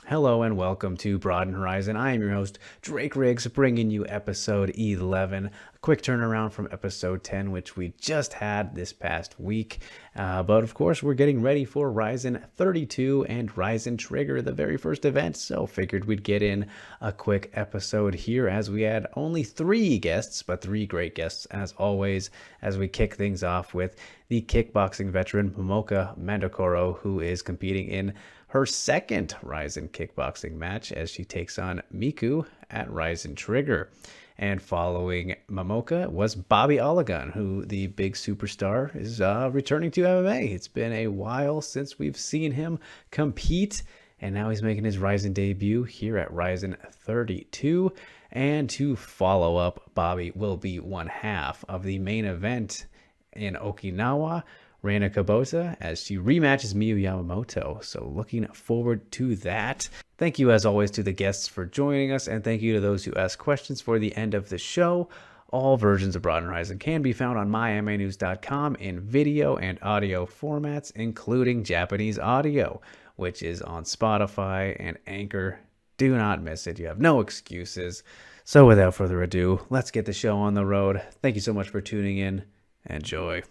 Hello and welcome to Broadened Horizon. I am your host, Drake Riggs, bringing you episode 11. A quick turnaround from episode 10, which we just had this past week. But of course, we're getting ready for RIZIN 32 and RIZIN Trigger, the very first event. So figured we'd get in a quick episode here as we had only 3 guests, but 3 great guests as always, as we kick things off with the kickboxing veteran Momoka Mandokoro, who is competing in her second RIZIN kickboxing match as she takes on Miku at RIZIN Trigger. And following Momoka was Bobby Ologun, who the big superstar is returning to MMA. It's been a while since we've seen him compete, and now he's making his RIZIN debut here at RIZIN 32. And to follow up, Bobby will be one half of the main event in Okinawa, Rena Kubota, as she rematches Miyu Yamamoto. So looking forward to that. Thank you as always to the guests for joining us, and thank you to those who asked questions for the end of the show. All versions of Broadened Horizon can be found on MyMMANews.com in video and audio formats, including Japanese audio, which is on Spotify and Anchor. Do not miss it. You have no excuses. So without further ado, let's get the show on the road. Thank you so much for tuning in. Enjoy.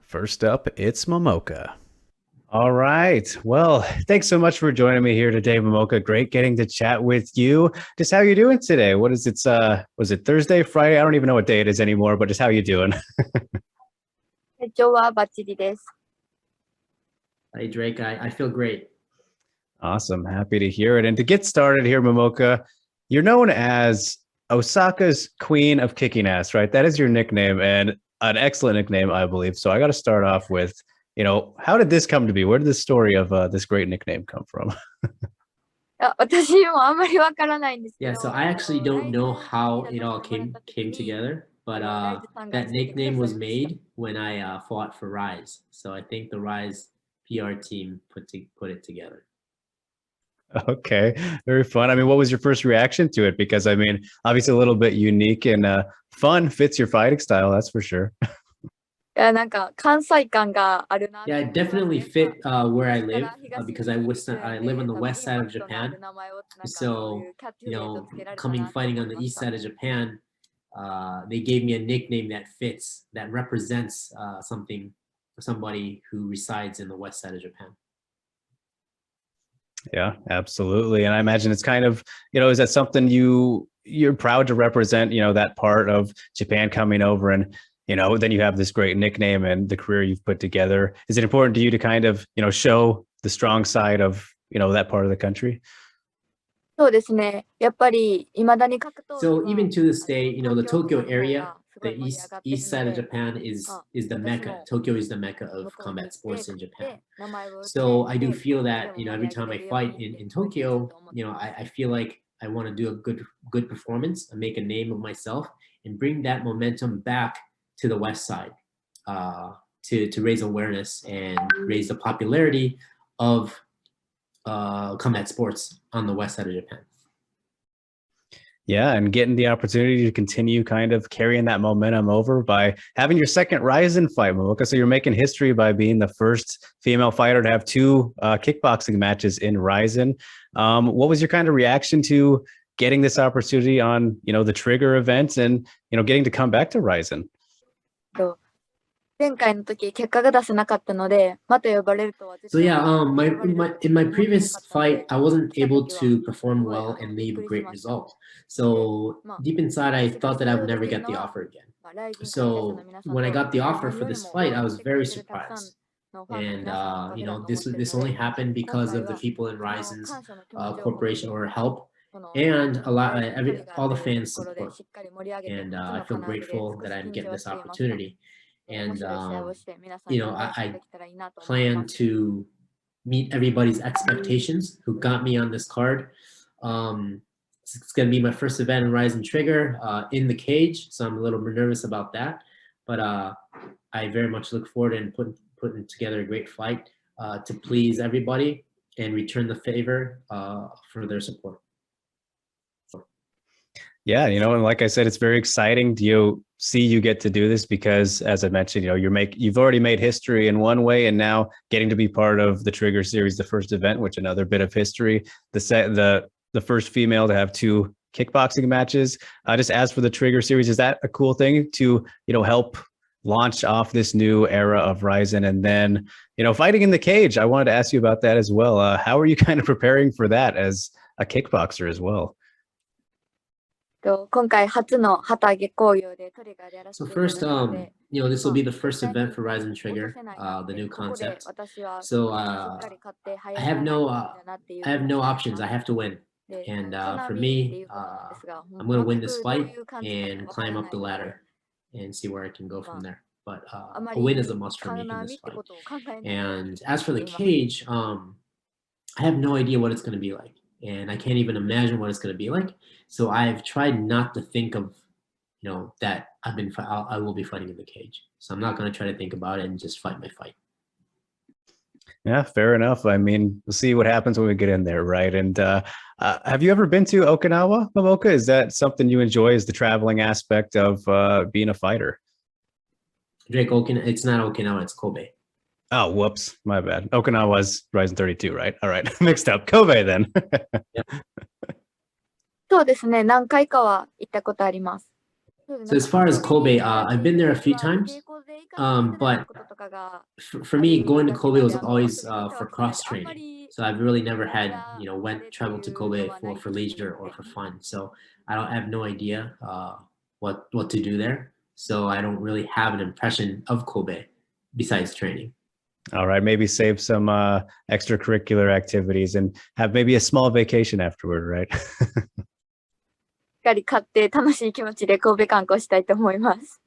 First up, it's Momoka. All right. Well, thanks so much for joining me here today, Momoka. Great getting to chat with you. Just how you doing today? What is it? Was it Thursday, Friday? I don't even know what day it is anymore, but just how you doing? 今日はバッチリです。 Hey, Drake, I feel great. Awesome. Happy to hear it. And to get started here, Momoka, you're known as Osaka's Queen of Kicking Ass, right? That is your nickname, and an excellent nickname, I believe. So I got to start off with, how did this come to be? Where did the story of this great nickname come from? 私もあんまりわからないんですけど。 Yeah, so I actually don't know how it all came together, but that nickname was made when I fought for Rise. So I think the Rise PR team put it together. Okay, very fun. I mean, what was your first reaction to it? Because I mean, obviously a little bit unique and fun, fits your fighting style, that's for sure. いや、なんか関西感があるな。 Yeah, it definitely fit where I live because I live on the west side of Japan. So, coming fighting on the east side of Japan, they gave me a nickname that fits, that represents something for somebody who resides in the west side of Japan. Yeah, absolutely. And I imagine it's kind of, is that something you're proud to represent, that part of Japan coming over and, then you have this great nickname and the career you've put together. Is it important to you to kind of, show the strong side of, that part of the country? そうですね。やっぱり未だに格闘技は So even to this day, the Tokyo area, the east side of Japan is the mecca. Tokyo is the mecca of combat sports in Japan. So I do feel that, every time I fight in Tokyo, I feel like I want to do a good performance and make a name of myself and bring that momentum back to the west side to raise awareness and raise the popularity of combat sports on the west side of Japan. Yeah, and getting the opportunity to continue kind of carrying that momentum over by having your second RIZIN fight, Momoka. So you're making history by being the first female fighter to have 2 kickboxing matches in RIZIN. What was your kind of reaction to getting this opportunity on, the Trigger events and, getting to come back to RIZIN? 前回の時結果が出せなかったので、また呼ばれるとは。 So yeah, in my previous fight, I wasn't able to perform well and leave a great result. So deep inside, I thought that I would never get the offer again. So when I got the offer for this fight, I was very surprised. And this only happened because of the people in RIZIN's corporation or help, and all the fans support. And I feel grateful that I'm getting this opportunity. And I plan to meet everybody's expectations who got me on this card. It's going to be my first event in RIZIN Trigger in the cage, so I'm a little nervous about that. But I very much look forward and putting together a great fight to please everybody and return the favor for their support. Yeah, and like I said, it's very exciting. see you get to do this because, as I mentioned, you've already made history in one way, and now getting to be part of the Trigger series, the first event, which another bit of history, the first female to have 2 kickboxing matches. Just as for the Trigger series, is that a cool thing to help launch off this new era of RIZIN? And then fighting in the cage, I wanted to ask you about that as well. How are you kind of preparing for that as a kickboxer as well? 今回初の旗揚げ興行でトリガーでやらせ So ていただ first, くので、 this will be the first event for RIZIN Trigger, the new ここで concept. 私は So しっかり勝って早 I い have 段階 no だなっていう I have no options. I have to win. で And 花 for 火って me, いうことなんですが、 I'm going to win 全 this くどう fight いう感じか and わから climb ない up the ので、 ladder and see where I can go from there. But あま a り win is a must for me in 花火 this って fight. ことを考えないよう And に as for the しています cage, I have no idea what it's going to be like, and I can't even imagine what it's going to be like. So I've tried not to think of, that I will be fighting in the cage. So I'm not going to try to think about it and just fight my fight. Yeah, fair enough. I mean, we'll see what happens when we get in there, right? And have you ever been to Okinawa, Momoka? Is that something you enjoy? Is the traveling aspect of being a fighter? Drake, it's not Okinawa, it's Kobe. Oh, whoops, my bad. Okinawa's RIZIN 32, right? All right, mixed up. Kobe then. そうですね、何回かは行ったことあります。 So as far as Kobe, I've been there a few times, but for me, going to Kobe was always for cross training. So I've really never had, traveled to Kobe for leisure or for fun. So I have no idea what to do there. So I don't really have an impression of Kobe besides training. All right, maybe save some extracurricular activities and have maybe a small vacation afterward, right? しっかり勝って楽しい気持ちで神戸観光したいと思います。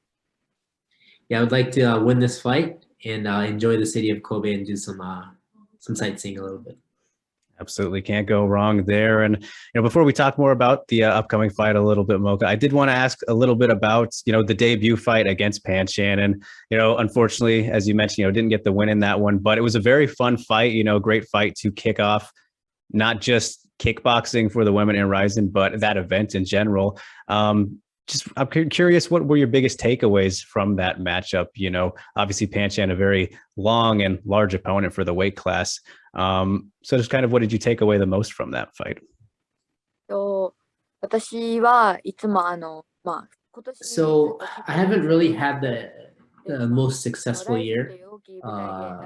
Yeah, I would like to win this fight and enjoy the city of Kobe and do some sightseeing a little bit. Absolutely can't go wrong there. And before we talk more about the upcoming fight a little bit, Mocha, I did want to ask a little bit about the debut fight against Pan Shannon. Unfortunately, as you mentioned, didn't get the win in that one, but it was a very fun fight. Great fight to kick off not just kickboxing for the women in RIZIN, but that event in general. I'm curious, what were your biggest takeaways from that matchup? Obviously Pan Shannon, a very long and large opponent for the weight class. So just kind of what did you take away the most from that fight? 私はいつも今年 So I haven't really had the most successful year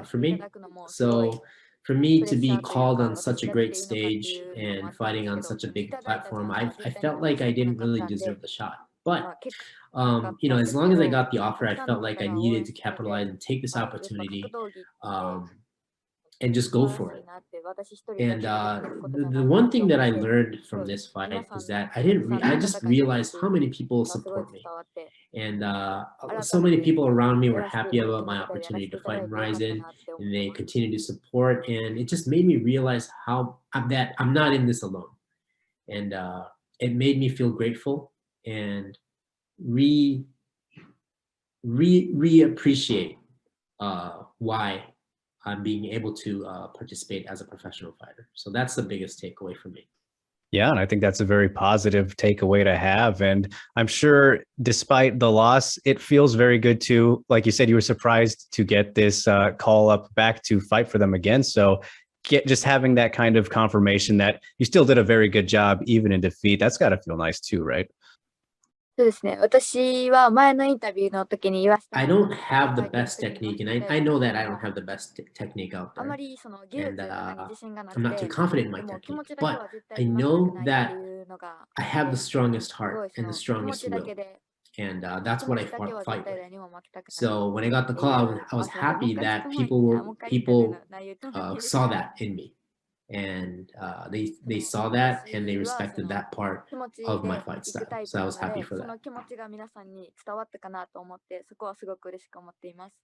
for me. So for me to be called on such a great stage and fighting on such a big platform, I felt like I didn't really deserve the shot. But as long as I got the offer, I felt like I needed to capitalize and take this opportunity and just go for it. And the one thing that I learned from this fight is that I just realized how many people support me. And so many people around me were happy about my opportunity to fight in RIZIN, and they continue to support. And it just made me realize that I'm not in this alone. And it made me feel grateful and reappreciate why I'm being able to participate as a professional fighter. So that's the biggest takeaway for me. Yeah, and I think that's a very positive takeaway to have. And I'm sure despite the loss, it feels very good to, like you said, you were surprised to get this call up back to fight for them again. So just having that kind of confirmation that you still did a very good job, even in defeat, that's got to feel nice too, right? そうですね。私は前のインタビューの時に言わせて I don't have the best technique, and I know that I don't have the best technique out あ there. まりその技術 And とかに自信がな I'm く not too て、 confident in my でも気 technique, 持ちだけ but は絶 I 対に負けた know くないって that いうのが I have the す strongest ご heart いそ and の the 気持 strongest ちだ will. けで And 気 that's 持 what I ちだけは fight 絶対 with. 誰にも負けたくない So when I got the って call, いう I was すいません、もう happy 一回 that 質問 people もう一回インタビューの内容言ってもらっていいです saw か？ that in me. And they saw that and they respected that part 気持ち of で my fight 行き style. たい So と I いう was の happy で、 for そ that. の気持ちが皆さんに伝わったかなと思って、そこはすごく嬉しく思っています。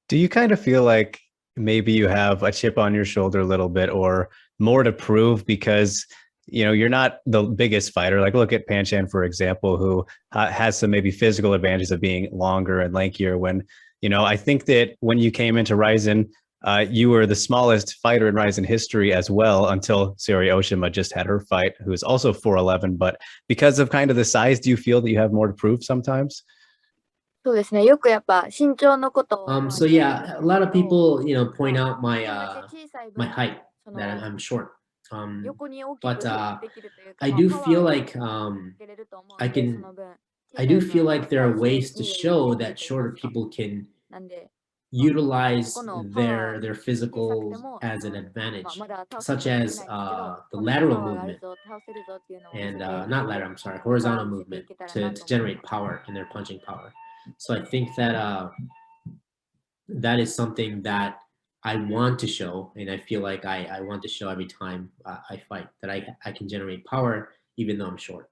Do you kind of feel like maybe you have a chip on your shoulder a little bit or more to prove because you're not the biggest fighter? Like look at Pan Shan, for example, who has some maybe physical advantages of being longer and lankier when, I think that when you came into RIZIN, you were the smallest fighter in RIZIN history as well until Saori Oshima just had her fight, who is also 4'11". But because of kind of the size, do you feel that you have more to prove sometimes? そうですね。よくやっぱ身長のことを、So yeah, a lot of people, point out my my height, that I'm short. 横に大き But くできるというか、 I まあ do パワー feel を like かけれると思うん I で、 can その分 I 小 do さい feel 分 like there are 体重 ways to いい show で that きると言い shorter ますか。 people can なんで、 utilize このパワー their 小さくて physicals も、 as an ま advantage, まだ倒す such ことはでき as ないんですけど、 the こんなにパ lateral ワーがある movement ぞ、倒せるぞっていうのを見せ and て、 not lateral, I'm sorry, これから horizontal 見せてい movement けたら to な to と思いま generate す。 power in their punching power. So I think that that is something that I want to show, and I feel like I want to show every time I fight that I can generate power even though I'm short.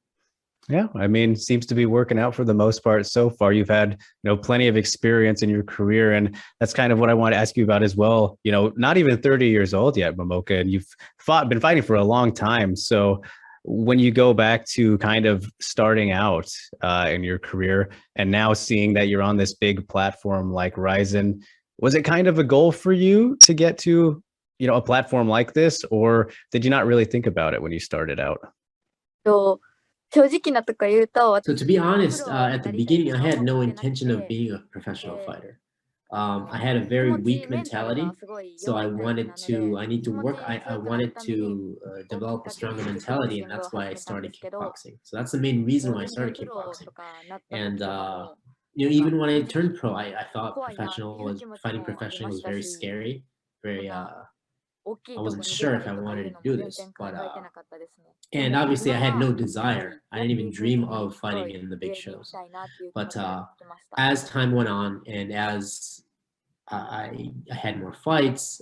Yeah, I mean, seems to be working out for the most part so far. You've had, plenty of experience in your career, and that's kind of what I want to ask you about as well. Not even 30 years old yet, Momoka, and you've been fighting for a long time. So when you go back to kind of starting out in your career and now seeing that you're on this big platform like RIZIN, was it kind of a goal for you to get to, a platform like this, or did you not really think about it when you started out? と正直なとこ言うと、 So to be honest, at the beginning, I had no intention of being a professional fighter. I had a very weak mentality, so I need to work, I wanted to develop a stronger mentality, and that's why I started kickboxing. So that's the main reason why I started kickboxing. And even when I turned pro, I thought fighting professionally was very scary, very I wasn't sure if I wanted to do this, but and obviously I had no desire. I didn't even dream of fighting in the big shows. But as time went on, and as I had more fights,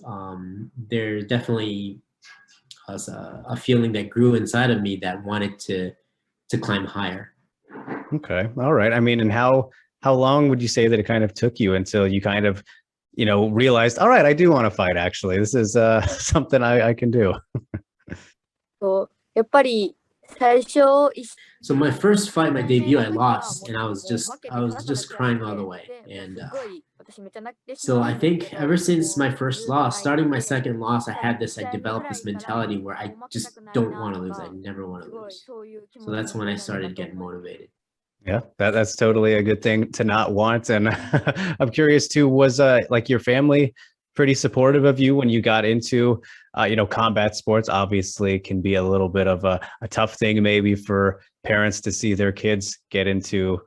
there definitely was a feeling that grew inside of me that wanted to climb higher. Okay. All right. I mean, and how long would you say that it kind of took you until you kind of, realized, all right, I do want to fight, actually. This is something I can do. とやっぱり最初 So my first fight, my debut, I lost, and I was just crying all the way. And so I think ever since my first loss, starting my second loss, I developed this mentality where I just don't want to lose. I never want to lose. So that's when I started getting motivated. Yeah, that's totally a good thing to not want. And I'm curious too, was like your family pretty supportive of you when you got into combat sports? Obviously can be a little bit of a tough thing maybe for parents to see their kids get into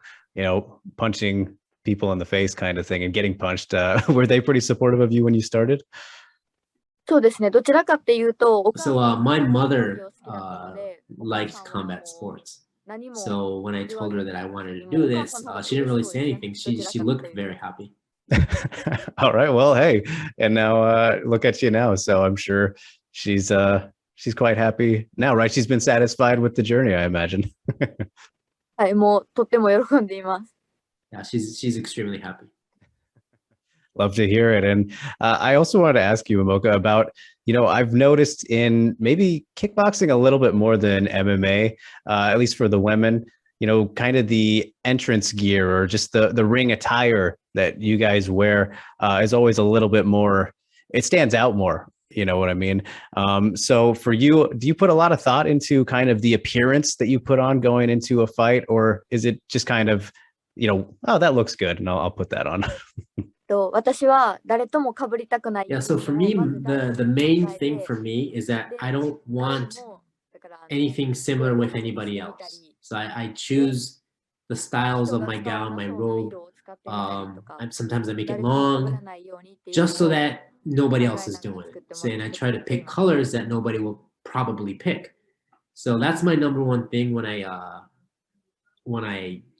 punching people in the face kind of thing and getting punched. Were they pretty supportive of you when you started? そうですね。どちらかっていうと、 So my mother liked combat sports. So when I told her that I wanted to do this, she didn't really say anything. She looked very happy. All right. Well, hey, and now look at you now. So I'm sure she's quite happy now, right? She's been satisfied with the journey, I imagine. はい、もうとっても喜んでいます。 Yeah, she's extremely happy. Love to hear it. And I also wanted to ask you, Momoka, about, I've noticed in maybe kickboxing a little bit more than MMA, at least for the women, kind of the entrance gear or just the ring attire that you guys wear is always a little bit more, it stands out more. You know what I mean? So for you, do you put a lot of thought into kind of the appearance that you put on going into a fight, or is it just kind of, oh, that looks good, and I'll put that on? 私は誰とも被りたくない。 Yeah, so for me, the main thing for me is that I don't want anything similar with anybody else. So I choose the styles of my gown, my robe. Sometimes I make it long, just so that nobody else is doing it. So, and I try to pick colors that nobody will probably pick. So that's my number one thing when I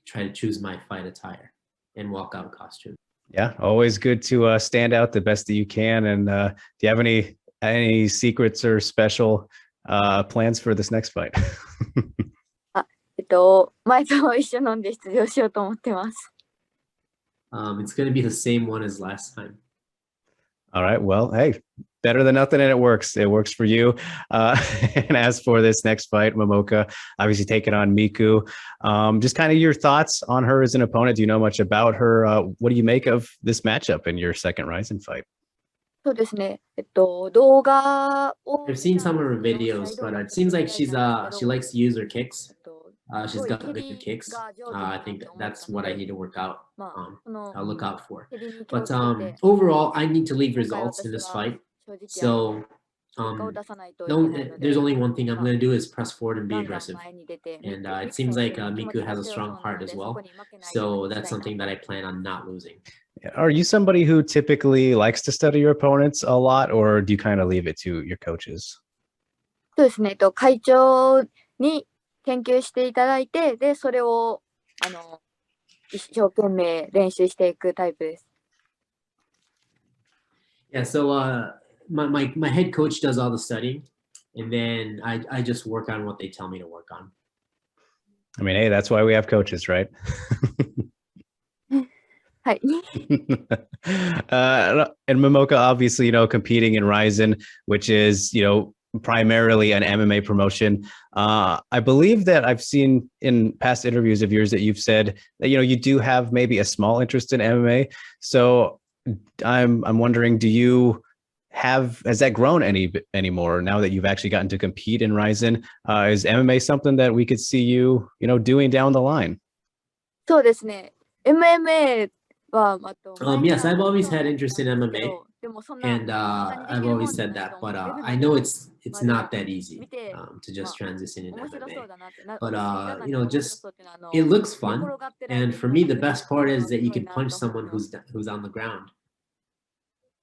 try to choose my fight attire and walk out costume. Yeah, always good to stand out the best that you can. And do you have any secrets or special plans for this next fight? 前と一緒飲んで出場しようと思ってます。 It's going to be the same one as last time. All right. Well, hey, better than nothing, and it works. It works for you. And as for this next fight, Momoka, obviously taking on Miku. Just kind of your thoughts on her as an opponent. Do you know much about her? What do you make of this matchup in your second RIZIN fight? そうですね。動画を I've seen some of her videos, but it seems like she likes to use her kicks. She's got good kicks. I think that's what I need to work out on. I'll look out for. But overall, I need to leave results in this fight. So there's only one thing I'm going to do is press forward and be aggressive. And it seems like Miku has a strong heart as well. So that's something that I plan on not losing. Are you somebody who typically likes to study your opponents a lot, or do you kind of leave it to your coaches? そうですね。会長に研究していただいて、で、それを一生懸命練習していくタイプです。Yeah, so my head coach does all the studying, and then I just work on what they tell me to work on. I mean, hey, that's why we have coaches, right? はい。And Momoka, obviously, competing in RIZIN, which is, primarily an MMA promotion. I believe that I've seen in past interviews of yours that you've said that, you do have maybe a small interest in MMA. So I'm wondering, has that grown anymore now that you've actually gotten to compete in RIZIN? Is MMA something that we could see you, doing down the line? そうですね。MMA はYes, I've always had interest in MMA, and I've always said that. But I know it's not that easy to just transition into MMA. But just it looks fun, and for me, the best part is that you can punch someone who's on the ground.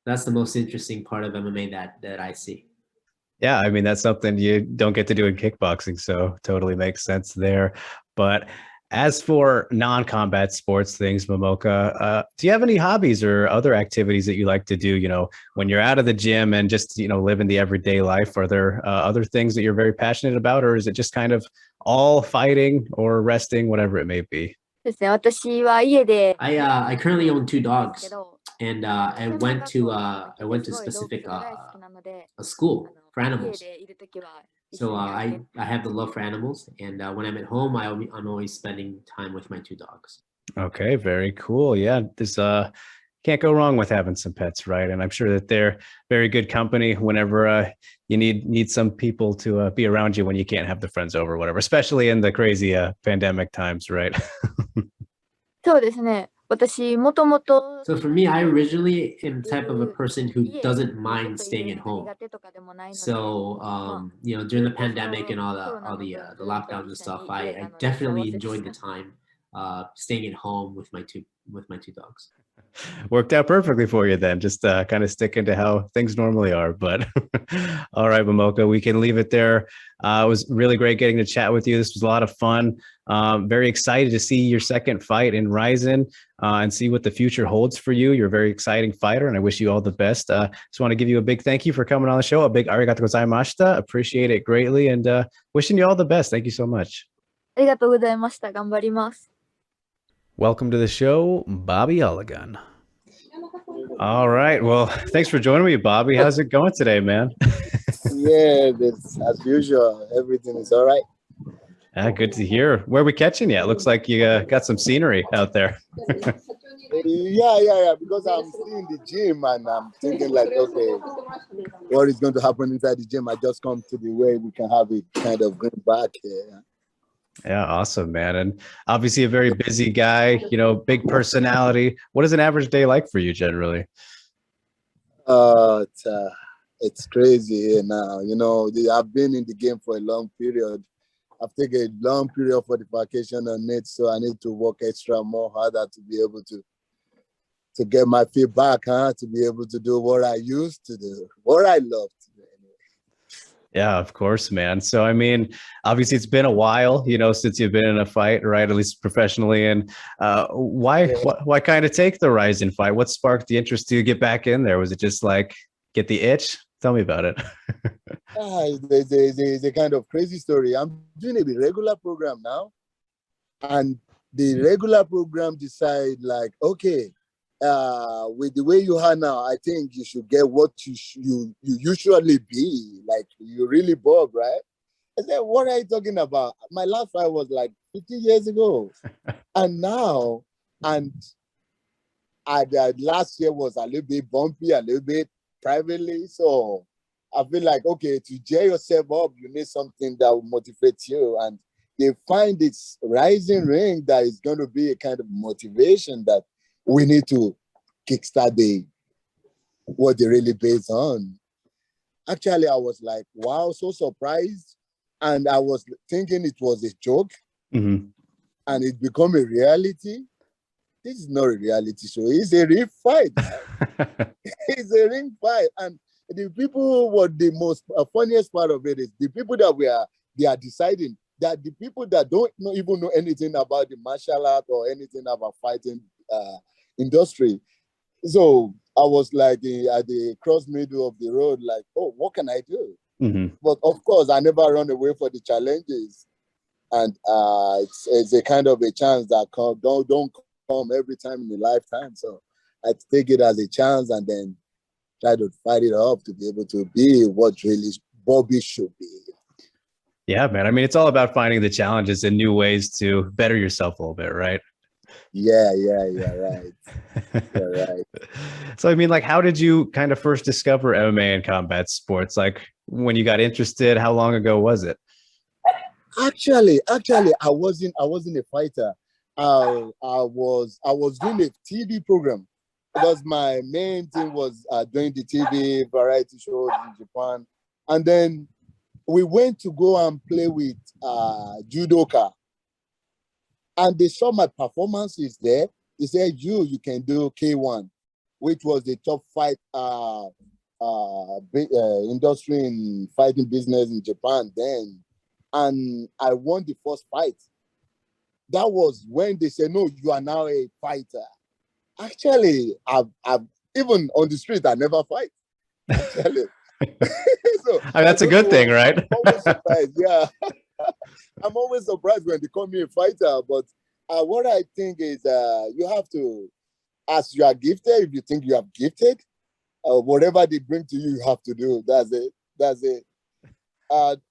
That's the most interesting part of MMA that I see. Yeah, I mean, that's something you don't get to do in kickboxing, so totally makes sense there. But as for non-combat sports things, Momoka, do you have any hobbies or other activities that you like to do, when you're out of the gym and just, living the everyday life? Are there other things that you're very passionate about, or is it just kind of all fighting or resting, whatever it may be? ですね。私は家で I currently own 2 dogs, and I went to specific a school for animals. So I have the love for animals, and when I'm at home, I'm always spending time with my 2 dogs. Okay, very cool. Yeah, this can't go wrong with having some pets, right? And I'm sure that they're very good company whenever you need some people to be around you when you can't have the friends over or whatever, especially in the crazy pandemic times, right? そうですね。私もともと So for me, I originally am the type of a person who doesn't mind staying at home. So during the pandemic and all the lockdowns and stuff, I definitely enjoyed the time staying at home with my two dogs. Worked out perfectly for you then, just kind of sticking to how things normally are. But all right, Momoka, we can leave it there. It was really great getting to chat with you. This was a lot of fun. Very excited to see your second fight in RIZIN and see what the future holds for you. You're a very exciting fighter, and I wish you all the best. Just want to give you a big thank you for coming on the show. A big arigato gozaimashita. Appreciate it greatly, and wishing you all the best. Thank you so much. ありがとうございました。頑張ります。Welcome to the show, Bobby Ologun. All right. Well, thanks for joining me, Bobby. How's it going today, man? Yeah, as usual. Everything is all right. Good to hear. Where are we catching you? It looks like you got some scenery out there. Yeah. Because I'm still in the gym and I'm thinking like, okay, what is going to happen inside the gym? I just come to the way we can have it kind of going back here. Yeah, awesome, man. And obviously a very busy guy, big personality. What is an average day like for you generally? It's crazy here now. I've been in the game for a long period. I've taken a long period for the vacation on it, so I need to work extra more harder to be able to get my feet back, to be able to do what I used to do, what I love to do. Yeah, of course, man. So, I mean, obviously it's been a while, since you've been in a fight, right? At least professionally. And why kind of take the RIZIN fight? What sparked the interest to get back in there? Was it just like get the itch? Tell me about it. There's a kind of crazy story. I'm doing a regular program now, and the regular program decide like, okay, with the way you are now, I think you should get what you usually be. Like you really Bob, right? I said, what are you talking about? My last fight was like 50 years ago, and now, last year was a little bit bumpy, a little bit privately. So I feel like, okay, to cheer yourself up, you need something that will motivate you. And they find this rising ring that is going to be a kind of motivation that we need to kickstart what they really based on. Actually, I was like, wow, so surprised. And I was thinking it was a joke, and it became a reality. This is not a reality show. It's a real fight. It's a ring fight. And the people, what the most funniest part of it is the people that they are deciding that the people that don't even know anything about the martial art or anything about fighting industry. So I was like at the cross middle of the road, like, oh, what can I do? But of course, I never run away for the challenges. And it's a kind of a chance that don't come every time in a lifetime. So I take it as a chance and then try to fight it up to be able to be what really Bobby should be. Yeah, man. I mean, it's all about finding the challenges and new ways to better yourself a little bit, right? Yeah, right. Yeah, right. So, I mean, like, how did you kind of first discover MMA and combat sports? Like, when you got interested, how long ago was it? Actually, I wasn't a fighter. I was doing a TV program because my main thing was doing the TV variety shows in Japan, and then we went to go and play with judoka, and they saw my performances there. They said, you can do K1, which was the top fight industry in fighting business in Japan then. And I won the first fight. That was when they said, no, you are now a fighter. Actually, I've even on the street, I never fight. Actually. So, I mean, that's a good thing, right? I'm always surprised. Yeah. I'm always surprised when they call me a fighter. But what I think is you have to, as you are gifted, if you think you are gifted, whatever they bring to you, you have to do. That's it.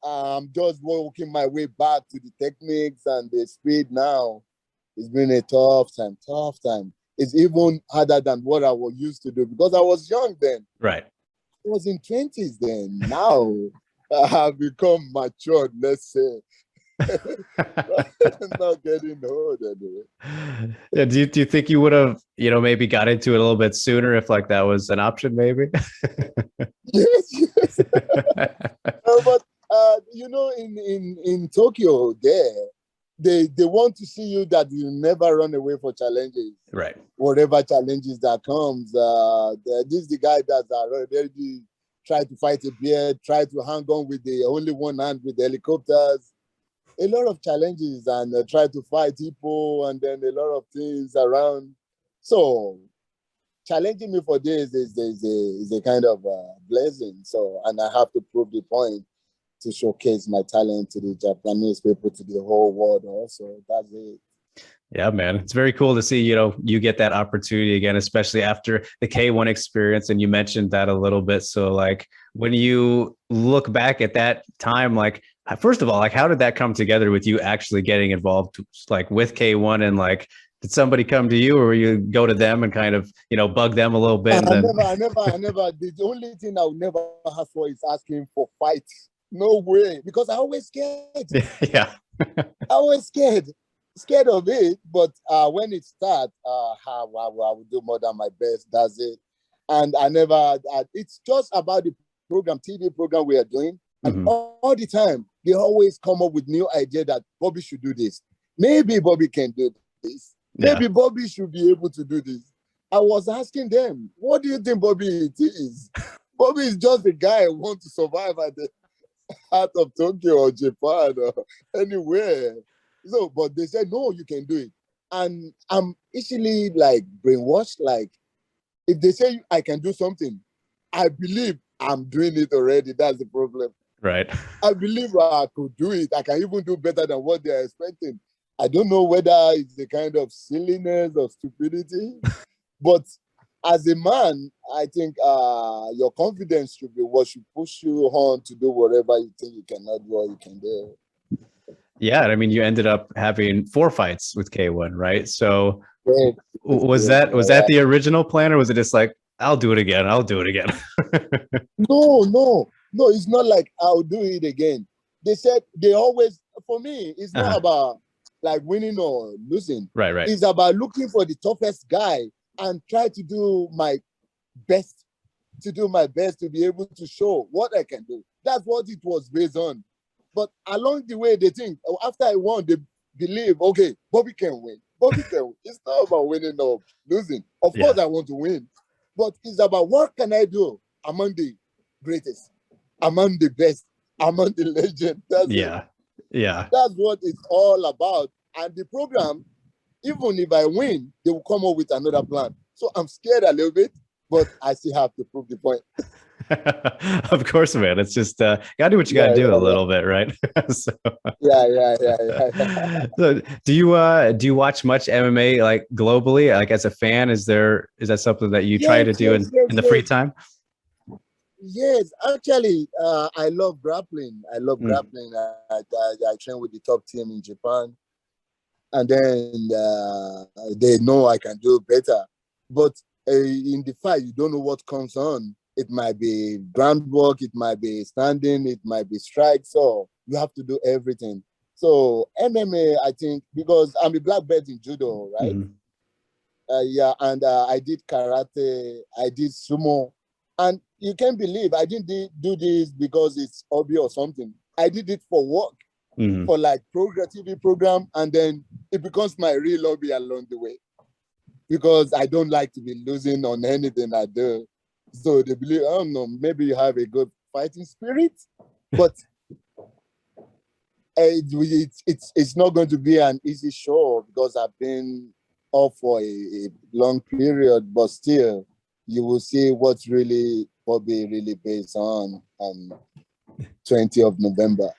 I'm just working my way back to the techniques and the speed now. It's been a tough time. It's even harder than what I was used to do because I was young then. Right. I was in 20s then. Now I have become matured, let's say. Not getting old anyway. Yeah, do you think you would have, maybe got into it a little bit sooner if like that was an option, maybe? Yes. But in Tokyo, they want to see you that you never run away for challenges. Right. Whatever challenges that comes, this is the guy that's already tried to fight a bear, tried to hang on with the only one hand with the helicopters. A lot of challenges and try to fight people and then a lot of things around. So challenging me for this is a kind of blessing. So, and I have to prove the point to showcase my talent to the Japanese people, to the whole world also. That's it. Yeah, man. It's very cool to see, you get that opportunity again, especially after the K1 experience. And you mentioned that a little bit. So like when you look back at that time, like, first of all, like, how did that come together with you actually getting involved like with K1 and like, did somebody come to you or you go to them and kind of, bug them a little bit? I never. The only thing I would never ask for is asking for fights. No way, because I always scared. Yeah. I always scared of it. But when it starts, I will do more than my best. That's it. And I never. It's just about the TV program we are doing, and all the time they always come up with new idea that Bobby should do this. Maybe Bobby can do this. Maybe Bobby should be able to do this. I was asking them, what do you think Bobby it is? Bobby is just a guy who wants to survive at the heart of Tokyo or Japan or anywhere. So, but they said, no, you can do it. And I'm easily like brainwashed. Like, if they say I can do something, I believe I'm doing it already. That's the problem. Right. I believe I could do it. I can even do better than what they're expecting. I don't know whether it's a kind of silliness or stupidity, but as a man, I think your confidence should be what should push you on to do whatever you think you cannot do or you can do. Yeah, I mean, you ended up having 4 fights with K1, right? So was that the original plan, or was it just like, I'll do it again? No, it's not like I'll do it again. They said they always for me, it's not about like winning or losing. Right. It's about looking for the toughest guy and try to do my best to be able to show what I can do. That's what it was based on. But along the way, they think, after I won, they believe, okay, Bobby can win. It's not about winning or losing. Of course, I want to win. But it's about what can I do among the greatest, among the best, among the legend. That's it. That's what it's all about. And the program, even if I win, they will come up with another plan. So I'm scared a little bit, but I still have to prove the point. Of course, man. It's just gotta do what you gotta do a little bit, right? So, So do you watch much MMA like globally? Like as a fan, is that something that you try to do in the free time? Yes, actually, I love grappling. I train with the top team in Japan, and then they know I can do better. But in the fight, you don't know what comes on. It might be groundwork, it might be standing, it might be strike. So you have to do everything. So MMA, I think, because I'm a black belt in judo, right? And I did karate, I did sumo, and you can't believe I didn't do this because it's hobby or something. I did it for work, for like TV program, and then it becomes my real hobby along the way, because I don't like to be losing on anything I do. So they believe, I don't know, maybe you have a good fighting spirit, but it's not going to be an easy show because I've been off for a long period, but still, you will see what's really Bobby really based on 20th of November.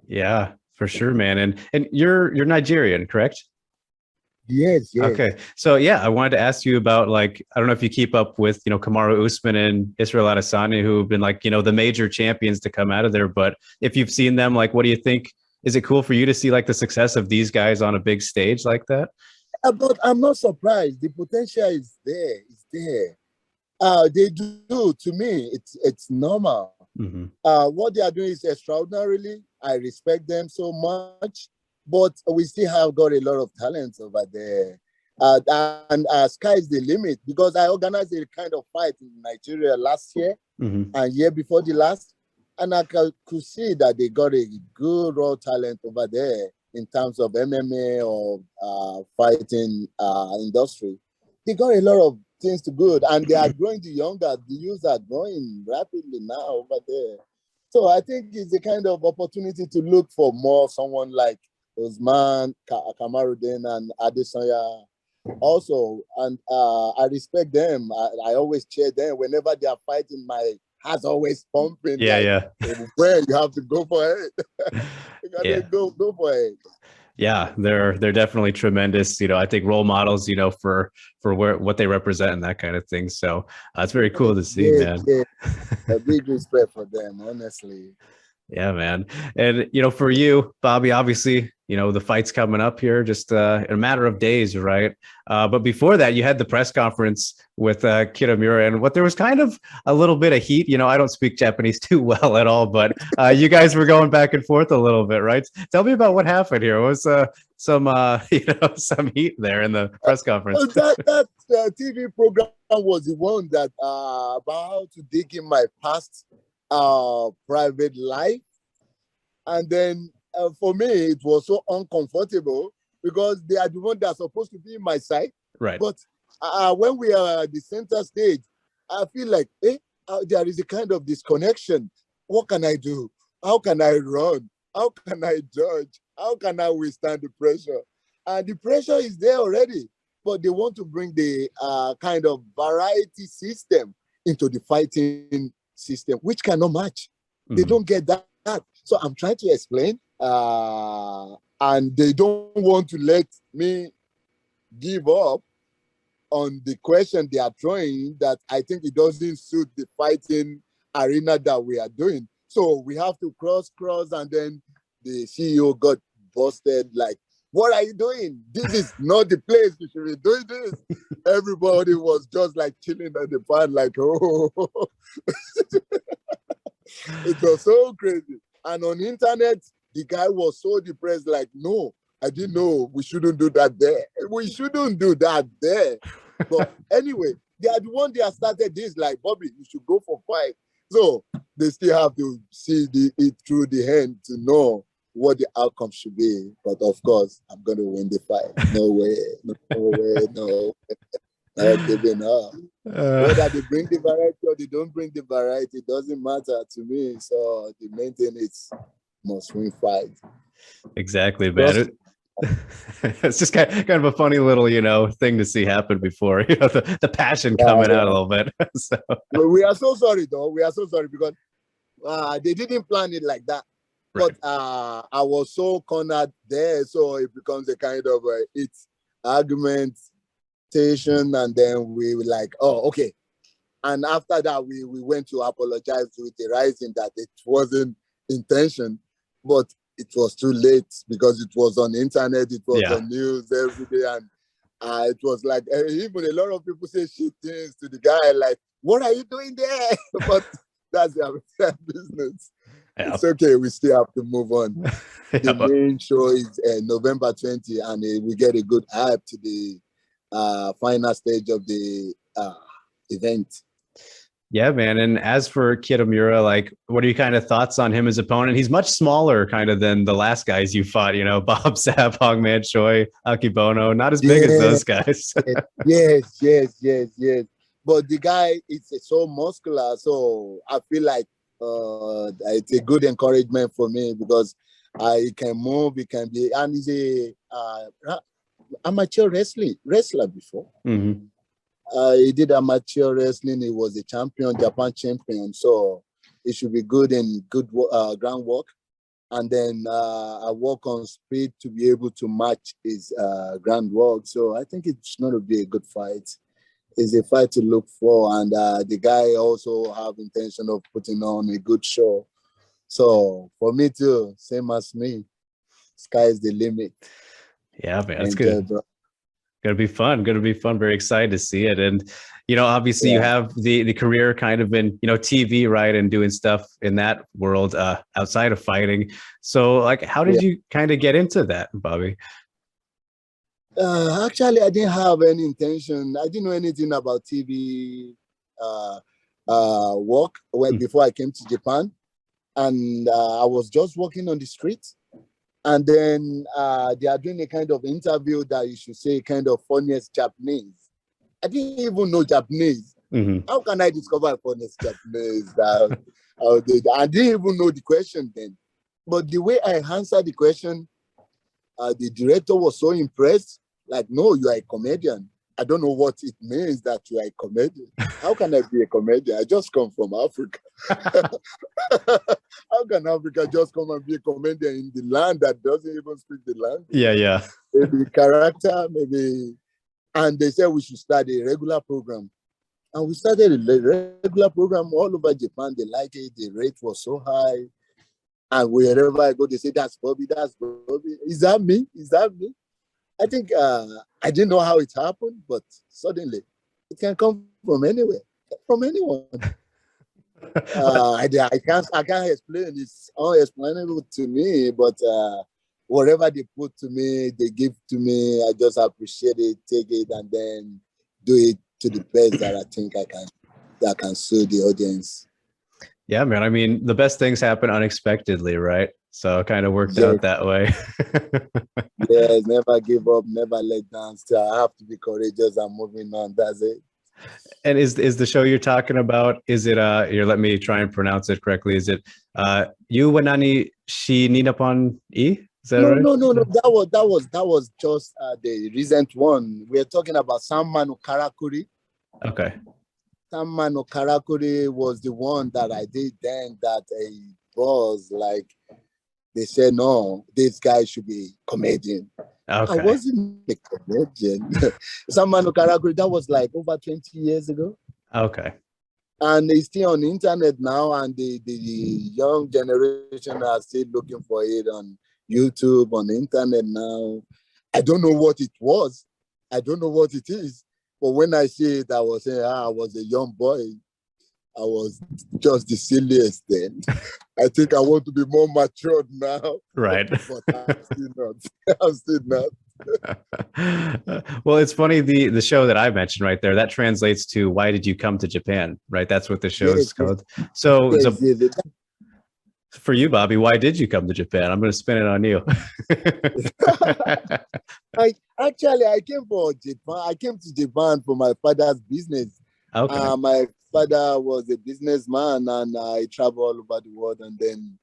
Yeah, for sure, man. And you're Nigerian, correct? Yes. Okay. So yeah, I wanted to ask you about, like, I don't know if you keep up with, Kamaru Usman and Israel Adesanya, who have been like, the major champions to come out of there. But if you've seen them, like, what do you think? Is it cool for you to see like the success of these guys on a big stage like that? But I'm not surprised. The potential is there. It's there. They do, to me, it's normal. What they are doing is extraordinarily. I respect them so much. But we still have got a lot of talents over there. And sky's the limit, because I organized a kind of fight in Nigeria last year and year before the last. And I could see that they got a good raw talent over there in terms of MMA or fighting industry. They got a lot of things to good, and they are growing the younger. The youth are growing rapidly now over there. So I think it's a kind of opportunity to look for more someone like Usman, Kamaruddin, and Adesanya also. And I respect them. I always cheer them. Whenever they are fighting, my heart's always pumping. Where you have to go for it. You gotta go for it. Yeah, they're definitely tremendous. I think role models, for what they represent and that kind of thing. So it's very cool to see, man. A big respect for them, honestly. Yeah, man. And, for you, Bobby, obviously, the fight's coming up here just in a matter of days, right? But before that, you had the press conference with Kitamura, and there was kind of a little bit of heat. I don't speak Japanese too well at all, but you guys were going back and forth a little bit, right? Tell me about what happened here. Was some some heat there in the press conference? That TV program was the one that about how to dig in my past private life, and then for me it was so uncomfortable because they are the one that's supposed to be in my side, right? But when we are at the center stage, I feel like there is a kind of disconnection. What can I do? How can I run? How can I judge? How can I withstand the pressure? And the pressure is there already, but they want to bring the kind of variety system into the fighting system, which cannot match. They don't get that. So I'm trying to explain, and they don't want to let me give up on the question they are throwing, that I think it doesn't suit the fighting arena that we are doing. So we have to cross, and then the CEO got busted, like, what are you doing? This is not the place you should be doing this. Everybody was just like chilling at the pad, like, oh. It was so crazy. And on the internet, the guy was so depressed, like, no, I didn't know we shouldn't do that there. We shouldn't do that there. But anyway, they are the one that started this, like, Bobby, you should go for fight. So they still have to see it through the end to know what the outcome should be. But of course, I'm going to win the fight. No way, no. Not giving up. Whether they bring the variety or they don't bring the variety, it doesn't matter to me. So the main thing is must win fight. Exactly, man. It's just kind of a funny little, thing to see happen before, the passion coming out a little bit. So. Well, we are so sorry, though. We are so sorry because they didn't plan it like that. Right. But I was so cornered there, so it becomes a kind of argumentation, and then we were like, oh, okay. And after that, we went to apologize with the RIZIN that it wasn't intention, but it was too late because it was on the internet, it was on news every day, and it was like even a lot of people say shit things to the guy, like, "What are you doing there?" But that's their business. Yep. It's okay. We still have to move on. The main show is November 20, and we get a good hype to the final stage of the event. Yeah, man. And as for Kitamura, like, what are your kind of thoughts on him as opponent? He's much smaller kind of than the last guys you fought, Bob Sapp, Hongman Choi, Akibono, not as big as those guys. Yes. But the guy is so muscular. So I feel like it's a good encouragement for me because he can move, he can be, and he's a amateur wrestler before. Mm-hmm. He did amateur wrestling. He was a champion, Japan champion. So it should be good in good groundwork. And then I work on speed to be able to match his groundwork. So I think it's going to be a good fight. It's a fight to look for. And the guy also have intention of putting on a good show. So for me too, same as me, sky's the limit. Yeah, man, that's good. Gonna be fun. Very excited to see it. And obviously you have the career kind of in TV, right, and doing stuff in that world outside of fighting. So like, how did you kind of get into that, Bobby? Actually, I didn't have any intention. I didn't know anything about TV work before I came to Japan, and I was just walking on the street. And then they are doing a kind of interview that you should say kind of funniest Japanese. I didn't even know Japanese. Mm-hmm. How can I discover funniest Japanese? I didn't even know the question then. But the way I answered the question, the director was so impressed. Like, no, you are a comedian. I don't know what it means that you are a comedian. How can I be a comedian? I just come from Africa. How can Africa just come and be a comedian in the land that doesn't even speak the language? Yeah. Maybe character, maybe. And they said we should start a regular program. And we started a regular program all over Japan. They like it. The rate was so high. And wherever I go, they say, that's Bobby. Is that me? I think I didn't know how it happened, but suddenly it can come from anywhere, from anyone. I can't explain. It's unexplainable to me, but whatever they put to me, they give to me. I just appreciate it, take it, and then do it to the best that I think that can suit the audience. Yeah, man. I mean, the best things happen unexpectedly, right? So it kind of worked out that way. Yes, never give up, never let down. Still, I have to be courageous and moving on. That's it. And is the show you're talking about, is it here, let me try and pronounce it correctly. Is it Yu Wanani Shi Ninapon E? Is that right? No. That was just the recent one. We're talking about Sanma no Karakuri. Okay. Sanma no Karakuri was the one that I did then that was like, they said, no, this guy should be comedian. Okay. I wasn't a comedian. Sanma no Karakuri, that was like over 20 years ago. Okay. And it's still on the internet now, and the young generation are still looking for it on YouTube, on the internet now. I don't know what it was. I don't know what it is. But when I see it, I was saying, I was a young boy. I was just the silliest then. I think I want to be more matured now. Right. But I'm still not. I'm still not. Well, it's funny, the show that I mentioned right there, that translates to Why Did You Come to Japan, right? That's what the show is called. So, Yes. for you, Bobby, why did you come to Japan? I'm going to spin it on you. I came for Japan. I came to Japan for my father's business. Okay. My father was a businessman, and I traveled all over the world. And then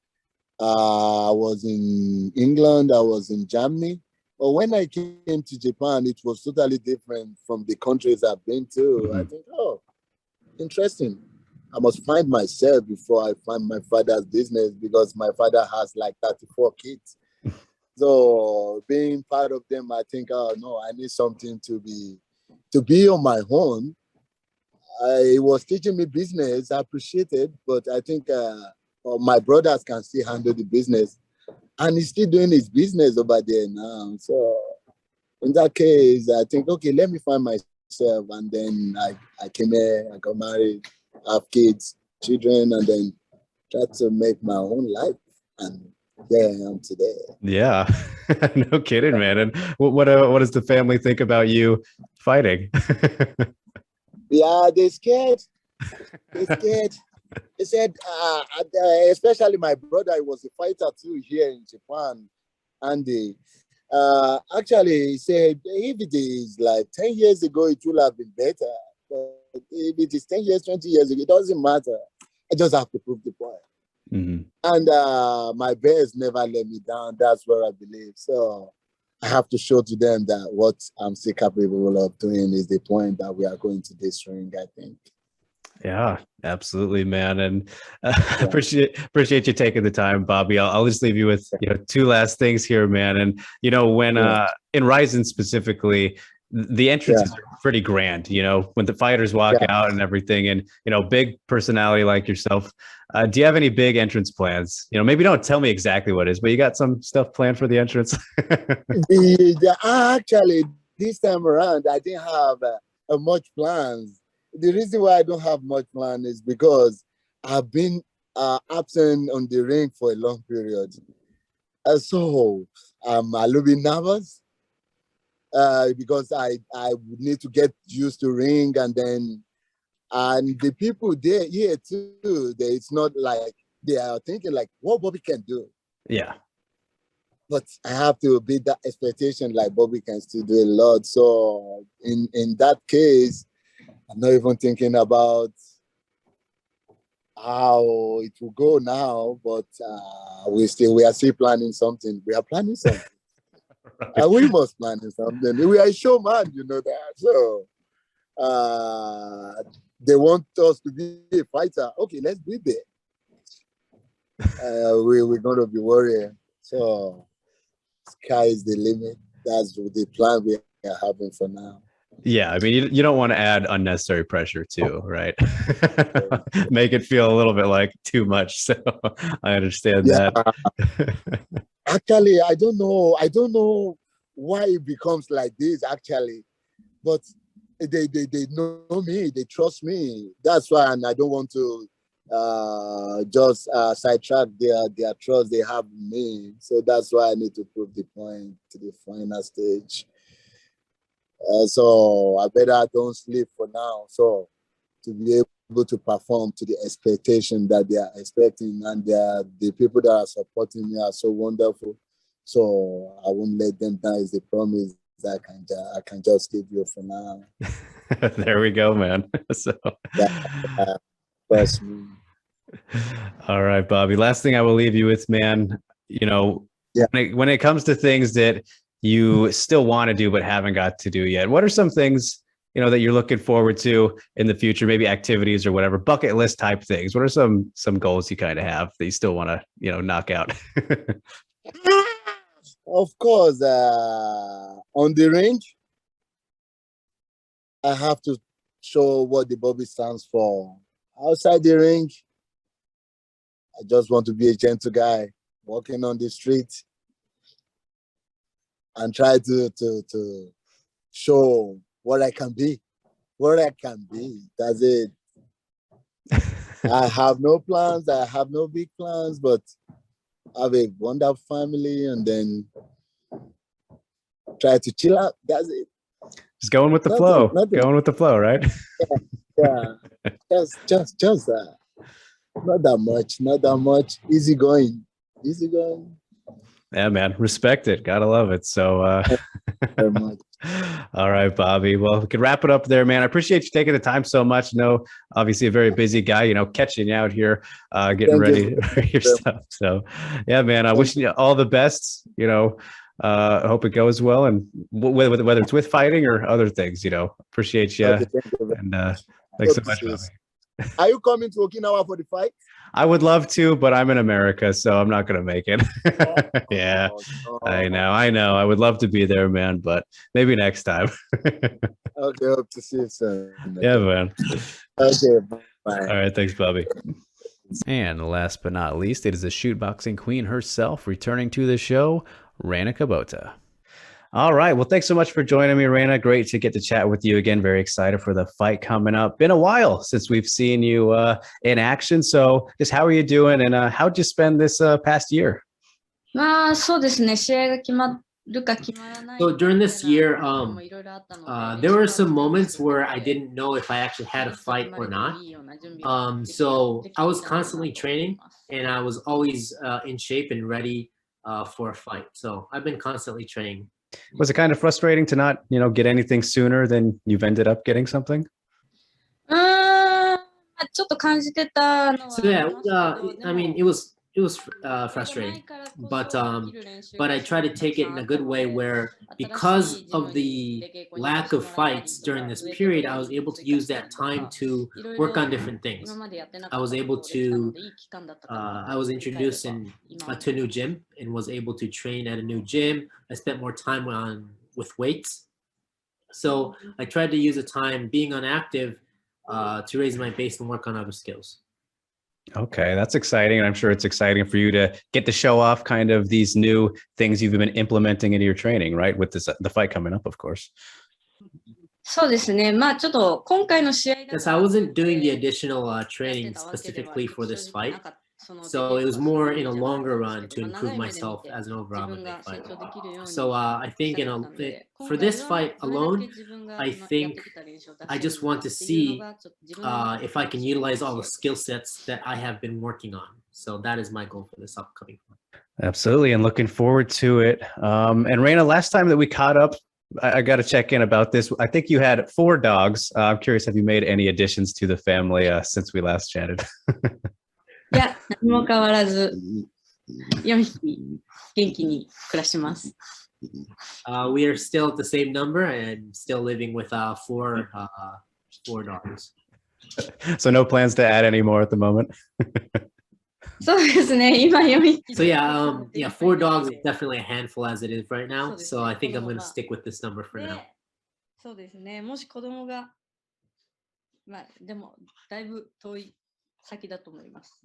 I was in England. I was in Germany. But when I came to Japan, it was totally different from the countries I've been to. I think, oh, interesting. I must find myself before I find my father's business, because my father has like 34 kids. So being part of them, I think, oh no, I need something to be on my own. He was teaching me business. I appreciate it, but I think my brothers can still handle the business, and he's still doing his business over there now. So in that case, I think, okay, let me find myself, and then I came here. I got married, have kids, children, and then try to make my own life. And yeah, I am today. Yeah. No kidding, man. And what does the family think about you fighting? Yeah, they're scared. They're scared. They said, especially my brother, he was a fighter too here in Japan. And actually, he said, if it is like 10 years ago, it would have been better. But if it is 10 years, 20 years ago, it doesn't matter. I just have to prove the point. Mm-hmm. And my bears never let me down. That's what I believe. So I have to show to them that what I'm still capable of doing is the point that we are going to this ring, I think. Yeah, absolutely, man. And appreciate you taking the time, Bobby. I'll just leave you with, two last things here, man. And, when in RIZIN specifically, the entrances are pretty grand, when the fighters walk out and everything, and, big personality like yourself. Do you have any big entrance plans? Maybe don't tell me exactly what it is, but you got some stuff planned for the entrance? Actually, this time around, I didn't have much plans. The reason why I don't have much plan is because I've been absent on the ring for a long period. So I'm a little bit nervous because I would need to get used to ring, and the people there here too, it's not like they are thinking like what Bobby can do. Yeah. But I have to beat that expectation, like Bobby can still do a lot. So in that case, I'm not even thinking about how it will go now, but we are still planning something. We are planning something. Right. We must plan something. We are a showman, you know that. So they want us to be a fighter. Okay, let's be there. We're going to be warrior. So sky is the limit. That's the plan we are having for now. Yeah, I mean, you don't want to add unnecessary pressure too, right? Make it feel a little bit like too much. So I understand that. Actually, I don't know why it becomes like this, actually. But they know me, they trust me. That's why, and I don't want to just sidetrack their trust they have in me. So that's why I need to prove the point to the final stage. So I better don't sleep for now. So to be able to perform to the expectation that they are expecting, and the people that are supporting me are so wonderful. So I won't let them down. Is the promise that I can just give you for now. There we go, man. So trust me. All right, Bobby. Last thing I will leave you with, man. When it comes to things that you still want to do but haven't got to do yet, what are some things that you're looking forward to in the future? Maybe activities or whatever, bucket list type things. What are some goals you kind of have that you still want to knock out? Of course, on the range, I have to show what the Bobby stands for. Outside the ring, I just want to be a gentle guy walking on the street and try to show what I can be. What I can be. That's it. I have no plans. I have no big plans, but I have a wonderful family, and then try to chill out. That's it. Just going with the flow. Going with the flow, right? Yeah. Just not that much. Easy going. Yeah, man. Respect it. Gotta love it. So Very much. all right, Bobby. Well, we could wrap it up there, man. I appreciate you taking the time so much. No, obviously a very busy guy, catching you out here, getting ready for your stuff. So yeah, man, I wish you all the best, I hope it goes well, and whether it's with fighting or other things, appreciate you. Okay, and thanks so much, Bobby. Are you coming to Okinawa for the fight? I would love to, but I'm in America, so I'm not going to make it. Yeah, I know. I would love to be there, man, but maybe next time. Okay, hope to see you soon. Yeah, man. Okay, bye. All right, thanks, Bobby. And last but not least, it is the shootboxing queen herself returning to the show, Rena Kubota. All right. Well, thanks so much for joining me, Rena. Great to get to chat with you again. Very excited for the fight coming up. Been a while since we've seen you in action. So just how are you doing, and how'd you spend this past year? So during this year, there were some moments where I didn't know if I actually had a fight or not. So I was constantly training, and I was always in shape and ready for a fight. So I've been constantly training. Was it kind of frustrating to not, get anything sooner than you've ended up getting something? So yeah, I mean, it was frustrating, but I try to take it in a good way, where because of the lack of fights during this period, I was able to use that time to work on different things. I was able to I was introduced to a new gym and was able to train at a new gym. I spent more time with weights, so I tried to use the time being inactive to raise my base and work on other skills. Okay, that's exciting. And I'm sure it's exciting for you to get to show off kind of these new things you've been implementing into your training, right? With the fight coming up, of course. Yes, I wasn't doing the additional training specifically for this fight. So it was more in a longer run to improve myself as an overall MMA fighter. So I think for this fight alone, I think I just want to see if I can utilize all the skill sets that I have been working on. So that is my goal for this upcoming fight. Absolutely, and looking forward to it. And Rena, last time that we caught up, I got to check in about this. I think you had 4 dogs. I'm curious, have you made any additions to the family since we last chatted? Yeah, 何も変わらず4匹元気に暮らします。We are still at the same number and still living with four dogs. So no plans to add any more at the moment? So yeah, 4 dogs is definitely a handful as it is right now. So I think I'm going to stick with this number for now. そうですね。もし子供が、でもだいぶ遠い先だと思います。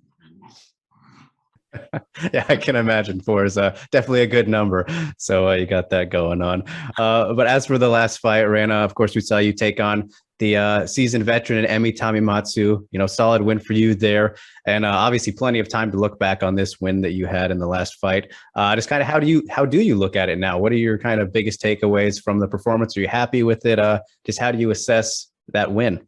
Yeah, I can imagine 4 is definitely a good number. So you got that going on. But as for the last fight, Rena, of course, we saw you take on the seasoned veteran Emi Tamimatsu. Solid win for you there. And obviously plenty of time to look back on this win that you had in the last fight. Just kind of how do you look at it now? What are your kind of biggest takeaways from the performance? Are you happy with it? Just how do you assess that win?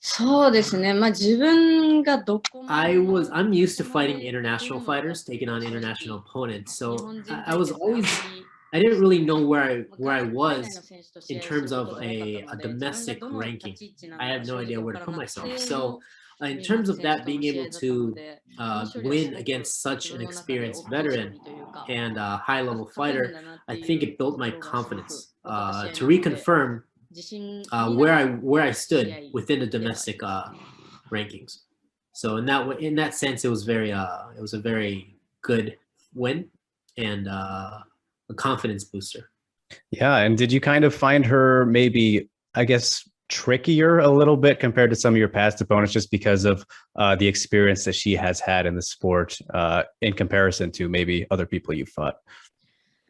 そうですね。自分がどこまで I'm used to fighting international fighters, taking on international opponents. So I didn't really know where I was in terms of a domestic ranking. I had no idea where to put myself. So in terms of that, being able to win against such an experienced veteran and a high-level fighter, I think it built my confidence to reconfirm where I stood within the domestic rankings. So in that sense, it was a very good win and a confidence booster. Yeah, and did you kind of find her maybe, I guess, trickier a little bit compared to some of your past opponents, just because of the experience that she has had in the sport in comparison to maybe other people you fought?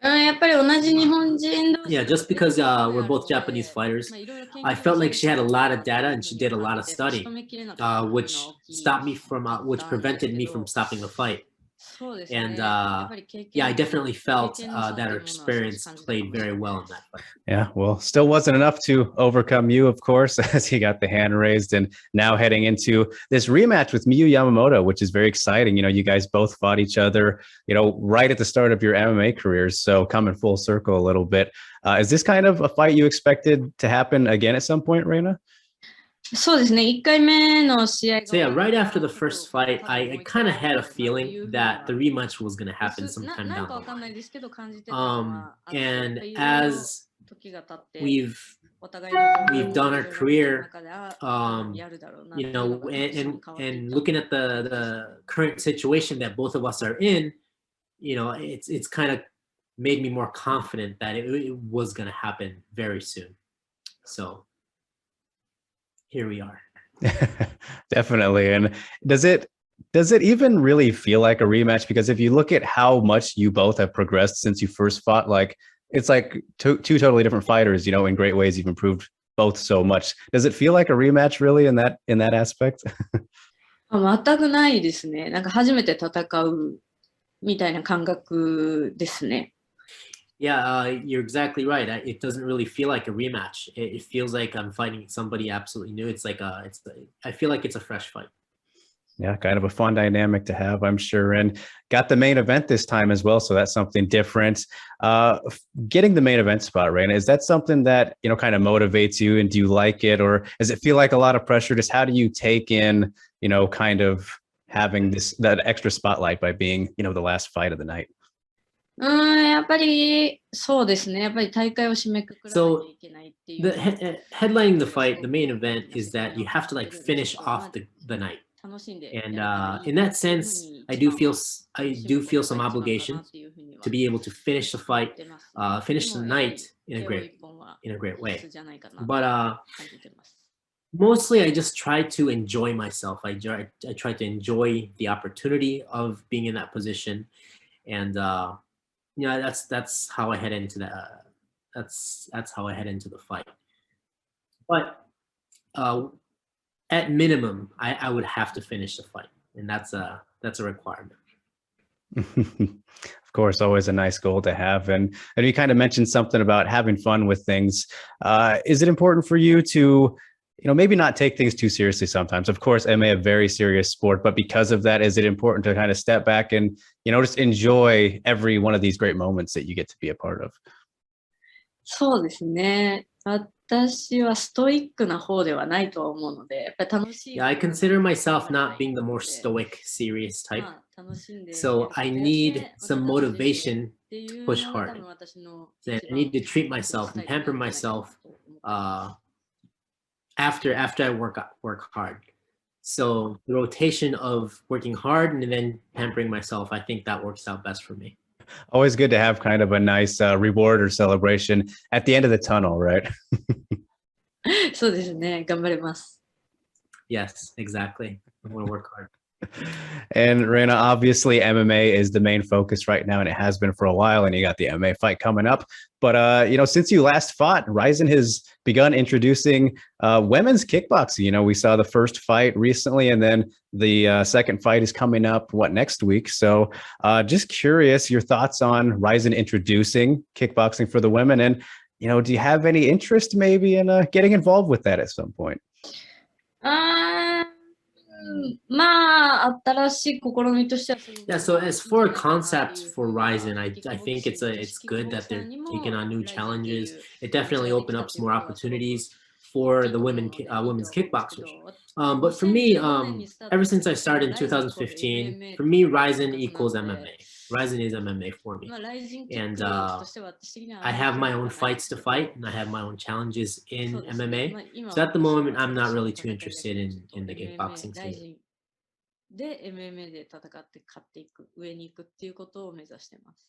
やっぱり同じ日本人同士 Yeah, just because we're both Japanese fighters, I felt like she had a lot of data and she did a lot of study, which stopped me from, which prevented me from stopping the fight. And yeah, I definitely felt that her experience played very well in that fight. Yeah, well, still wasn't enough to overcome you, of course, as he got the hand raised, and now heading into this rematch with Miyu Yamamoto, which is very exciting. You know, you guys both fought each other, you know, right at the start of your MMA careers, so coming full circle a little bit. Is this kind of a fight you expected to happen again at some point, Rena? そうですね、1回目の試合が So yeah, right after the first fight, I kind of had a feeling that the rematch was going to happen sometime なん down かわ the かんない line. ですけど感じてたのは、And いろいろ as 時が経って we've お互いの we've done our 状況 career, がやるだろうな you っていうの know, が一緒に変わってい and った looking at the current situation that both of us are in, you know, it's kind of made me more confident that it was going to happen very soon. So here we are. Definitely. And does it even really feel like a rematch? Because if you look at how much you both have progressed since you first fought, like it's like two totally different fighters, you know, in great ways. You've improved both so much. Does it feel like a rematch really in that aspect? 全くないですね。なんか初めて戦うみたいな感覚ですね。Yeah, you're exactly right. It doesn't really feel like a rematch. It feels like I'm fighting somebody absolutely new. It's like I feel like it's a fresh fight. Yeah, kind of a fun dynamic to have, I'm sure. And got the main event this time as well, so that's something different. Getting the main event spot, Raina, is that something that, you know, kind of motivates you, and do you like it, or does it feel like a lot of pressure? Just how do you take in, you know, kind of having that extra spotlight by being, you know, the last fight of the night? やっぱりそうですね。やっぱり大会を締めくくらなきゃ So いけないっていう the headlining the fight, the main event is that you have to like finish off the night. 楽しんで And やればいい in that sense, っていうふうに I do 一番 feel some obligation っていうふうには to be able to finish the 思っ fight, てます。 finish で the もやはり night in a KO great 一本は way. 必須じゃないかなと But 感じてます。 mostly I just try to enjoy myself. I try to enjoy the opportunity of being in that position, and you know, that's how I head into that's how I head into the fight. But at minimum, I would have to finish the fight, and that's a requirement. Of course, always a nice goal to have. And you kind of mentioned something about having fun with things. Is it important for you to, you know, maybe not take things too seriously sometimes? Of course, MMA a very serious sport, but because of that, is it important to kind of step back and, you know, just enjoy every one of these great moments that you get to be a part of? そうですね。私はストイックな方ではないとは思うので、やっぱり楽しい。 Yeah, I consider myself not being the more stoic, serious type. まあ楽しんで So I need some motivation っていう push のが hard. 多分私の I 一番 need to treat myself and pamper myself after I work hard. So the rotation of working hard and then pampering myself, I think that works out best for me. Always good to have kind of a nice reward or celebration at the end of the tunnel, right? そうですね。頑張れます。 Yes, exactly. I'm gonna work hard. And Rena, obviously MMA is the main focus right now, and it has been for a while, and you got the MMA fight coming up. But, you know, since you last fought, RIZIN has begun introducing women's kickboxing. You know, we saw the first fight recently, and then the second fight is coming up, next week? So just curious, your thoughts on RIZIN introducing kickboxing for the women, and, you know, do you have any interest maybe in getting involved with that at some point? まあ、新しい試みとしては。 Yeah, so as for a concept for RIZIN, I think it's good that they're taking on new challenges. It definitely opens up some more opportunities for the women's kickboxers. But for me, ever since I started in 2015, for me, RIZIN equals MMA. RIZIN is MMA for me. And I have my own fights to fight, and I have my own challenges in MMA. So at the moment, I'm not really too interested in the kickboxing scene. で MMA で戦って勝っていく、上に行くっていうことを目指してます。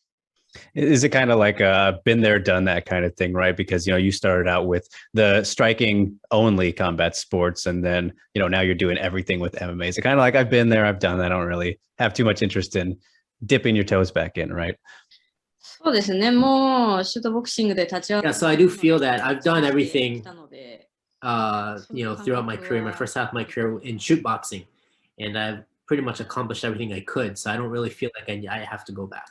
Is it kind of like a been there, done that kind of thing, right? Because, you know, you started out with the striking only combat sports, and then, you know, now you're doing everything with MMA. Is it kind of like I've been there, I've done that. I don't really have too much interest in dipping your toes back in, right? そうですね。もうシュートボクシングで立ち上が Yeah, so I do feel that I've done everything, throughout my career, my first half of my career in shoot boxing, and I've pretty much accomplished everything I could. So I don't really feel like I have to go back.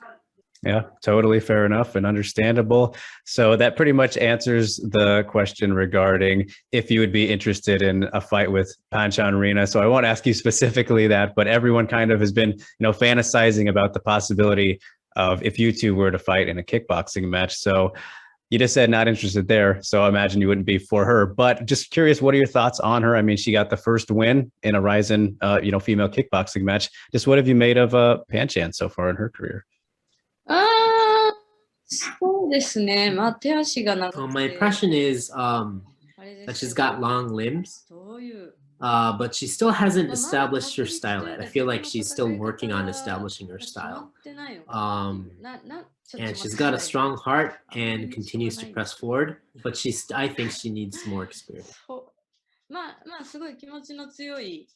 Yeah, totally fair enough and understandable. So that pretty much answers the question regarding if you would be interested in a fight with Panchan Rena. So I won't ask you specifically that, but everyone kind of has been, fantasizing about the possibility of if you two were to fight in a kickboxing match. So you just said not interested there. So I imagine you wouldn't be for her, but just curious, what are your thoughts on her? I mean, she got the first win in a RIZIN, female kickboxing match. Just what have you made of Panchan so far in her career? そうですね。まあ、手足が長 My impression is that she's got long limbs, どういう but she still hasn't established her style yet. I feel like she's still working on establishing her 決ま style. ってないのか And she's got a strong heart and continues to press forward, but I think she needs more experience. そうまあ、すごい気持ちの強い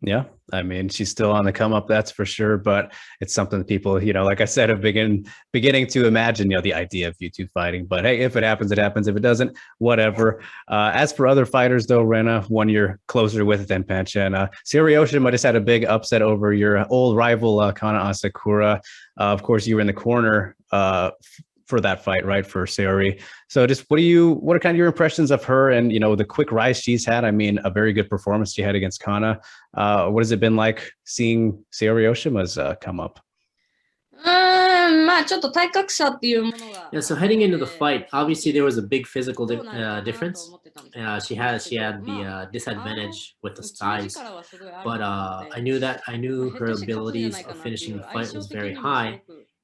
Yeah, I mean, she's still on the come up, that's for sure. But it's something that people, like I said, have beginning to imagine, the idea of you two fighting. But hey, if it happens, it happens. If it doesn't, whatever. As for other fighters, though, Rena, one you're closer with than Panchan, Suryoshima just had a big upset over your old rival, Kana Asakura. Of course, you were in the corner for that fight, right, for Sayori. So just what are kind of your impressions of her and, the quick rise she's had? I mean, a very good performance she had against Kana. What has it been like seeing Sayori Oshima's come up? まあちょっと体格差っていうものが Yeah, so heading into the fight, obviously there was a big physical difference. She had the disadvantage with the size, but I knew her abilities of finishing the fight was very high,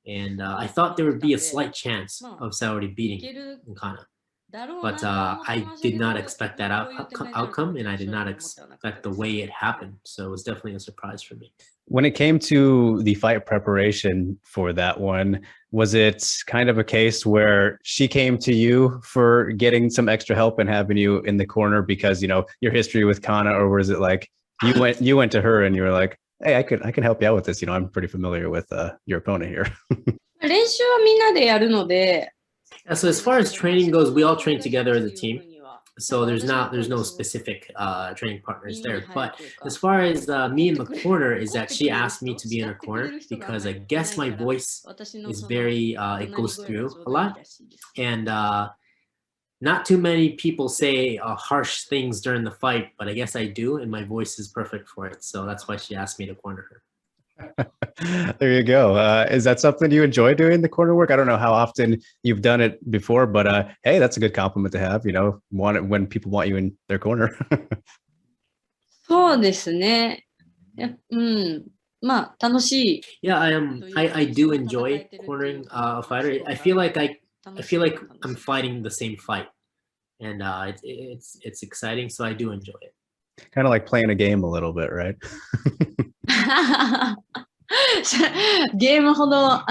and I thought there would be a slight chance of Saori beating Kana. But I did not expect that outcome, and I did not expect the way it happened. So it was definitely a surprise for me. When it came to the fight preparation for that one, was it kind of a case where she came to you for getting some extra help and having you in the corner because, your history with Kana, or was it like you went to her and you were like, hey, I can help you out with this. I'm pretty familiar with your opponent here. 練習はみんなでやるので So as far as training goes, we all train together as a team. So there's no specific training partners there. But as far as me in the corner, is that she asked me to be in her corner because I guess my voice is very it goes through a lot, and not too many people say harsh things during the fight, but I guess I do, and my voice is perfect for it. So that's why she asked me to corner her. There you go. Is that something you enjoy doing, the corner work? I don't know how often you've done it before, but hey, that's a good compliment to have, when people want you in their corner. そうですね。まあ楽しい。 Yeah, I do enjoy cornering a fighter. I feel like I'm fighting the same fight, and it's exciting. So I do enjoy it. Kind of like playing a game a little bit, right? ゲームほど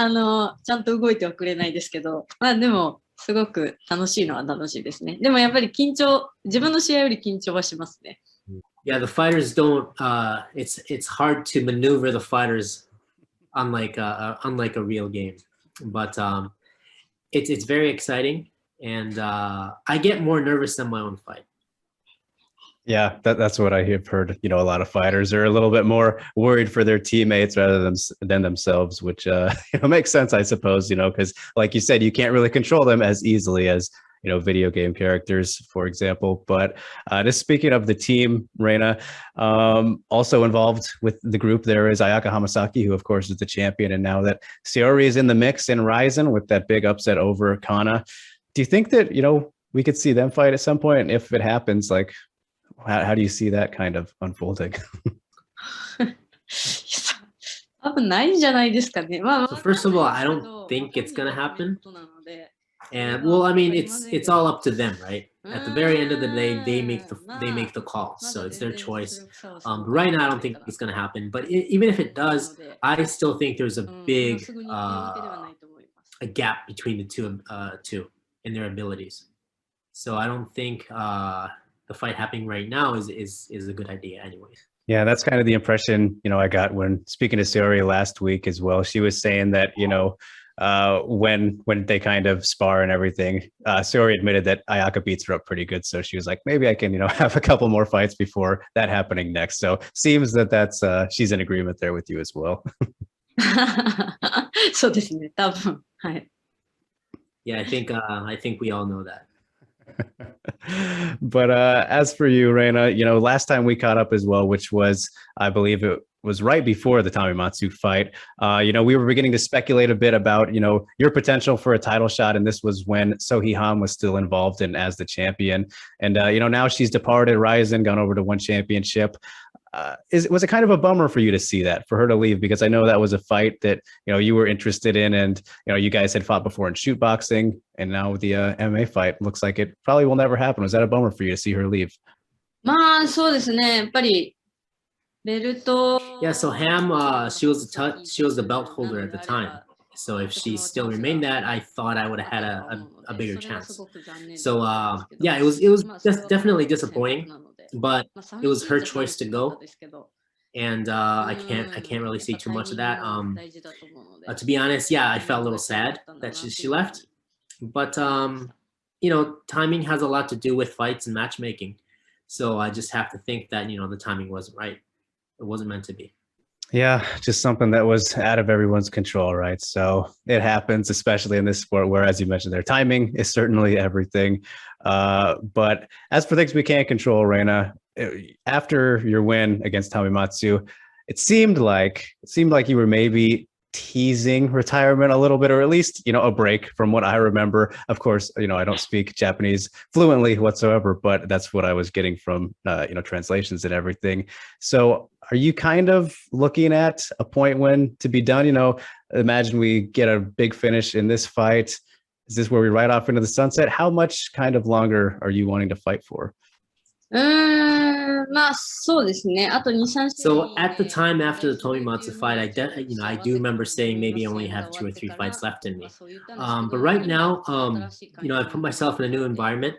ちゃんと動いてはくれないですけど、まあでもすごく楽しいのは楽しいですね。でもやっぱり自分の試合より緊張はしますね。Yeah, the fighters don't. It's hard to maneuver the fighters, unlike a real game, but it's very exciting, and I get more nervous than my own fight. Yeah, that's what I have heard. A lot of fighters are a little bit more worried for their teammates rather than themselves, which makes sense, I suppose. Because like you said, you can't really control them as easily as video game characters, for example. But just speaking of the team, Reina, also involved with the group there is Ayaka Hamasaki, who of course is the champion, and now that Sayori is in the mix in RIZIN with that big upset over Kana, do you think that we could see them fight at some point? And if it happens, like, how do you see that kind of unfolding? 多分ないんじゃないですかね。まあ、 So first of all, I don't think it's gonna happen. And well, I mean, it's all up to them, right? At the very end of the day, they make the call, so it's their choice. But right now, I don't think it's gonna happen. But even if it does, I still think there's a big a gap between the two in their abilities. So I don't think the fight happening right now is a good idea, anyway. Yeah, that's kind of the impression I got when speaking to Sayori last week as well. She was saying that when they kind of spar and everything. Saori admitted that Ayaka beats her up pretty good, so she was like, maybe I can, have a couple more fights before that happening next. So seems that that's she's in agreement there with you as well. そうですね、多分。はい。Yeah, I think we all know that. But as for you, Reina, last time we caught up as well, which was, I believe it was right before the Tamimatsu fight. We were beginning to speculate a bit about, your potential for a title shot. And this was when Sohee Han was still involved in as the champion. And, now she's departed RIZIN, gone over to One Championship. Was it kind of a bummer for you to see that, for her to leave? Because I know that was a fight that, you were interested in, and, you guys had fought before in shoot boxing, and now the MMA fight looks like it probably will never happen. Was that a bummer for you to see her leave? まあ、そうですね。やっぱり、ベルト。Yeah, so Ham, she was the belt holder at the time. So if she still remained that, I thought I would have had a bigger chance. So yeah, it was just definitely disappointing, but it was her choice to go, and I can't really see too much of that. To be honest, yeah, I felt a little sad that she left, but timing has a lot to do with fights and matchmaking. So I just have to think that the timing wasn't right. It wasn't meant to be. Yeah, just something that was out of everyone's control, right? So it happens, especially in this sport where, as you mentioned there, timing is certainly everything. But as for things we can't control, Reina, after your win against Tamimatsu, it seemed like you were maybe teasing retirement a little bit, or at least, a break from what I remember. Of course, I don't speak Japanese fluently whatsoever, but that's what I was getting from, translations and everything. So are you kind of looking at a point when to be done? Imagine we get a big finish in this fight. Is this where we ride off into the sunset? How much kind of longer are you wanting to fight for? まあそうですね。あと2、3 So at the time after the Tomimatsu fight, I do remember saying maybe I only have 2 or 3 fights left in me. But right now, I put myself in a new environment.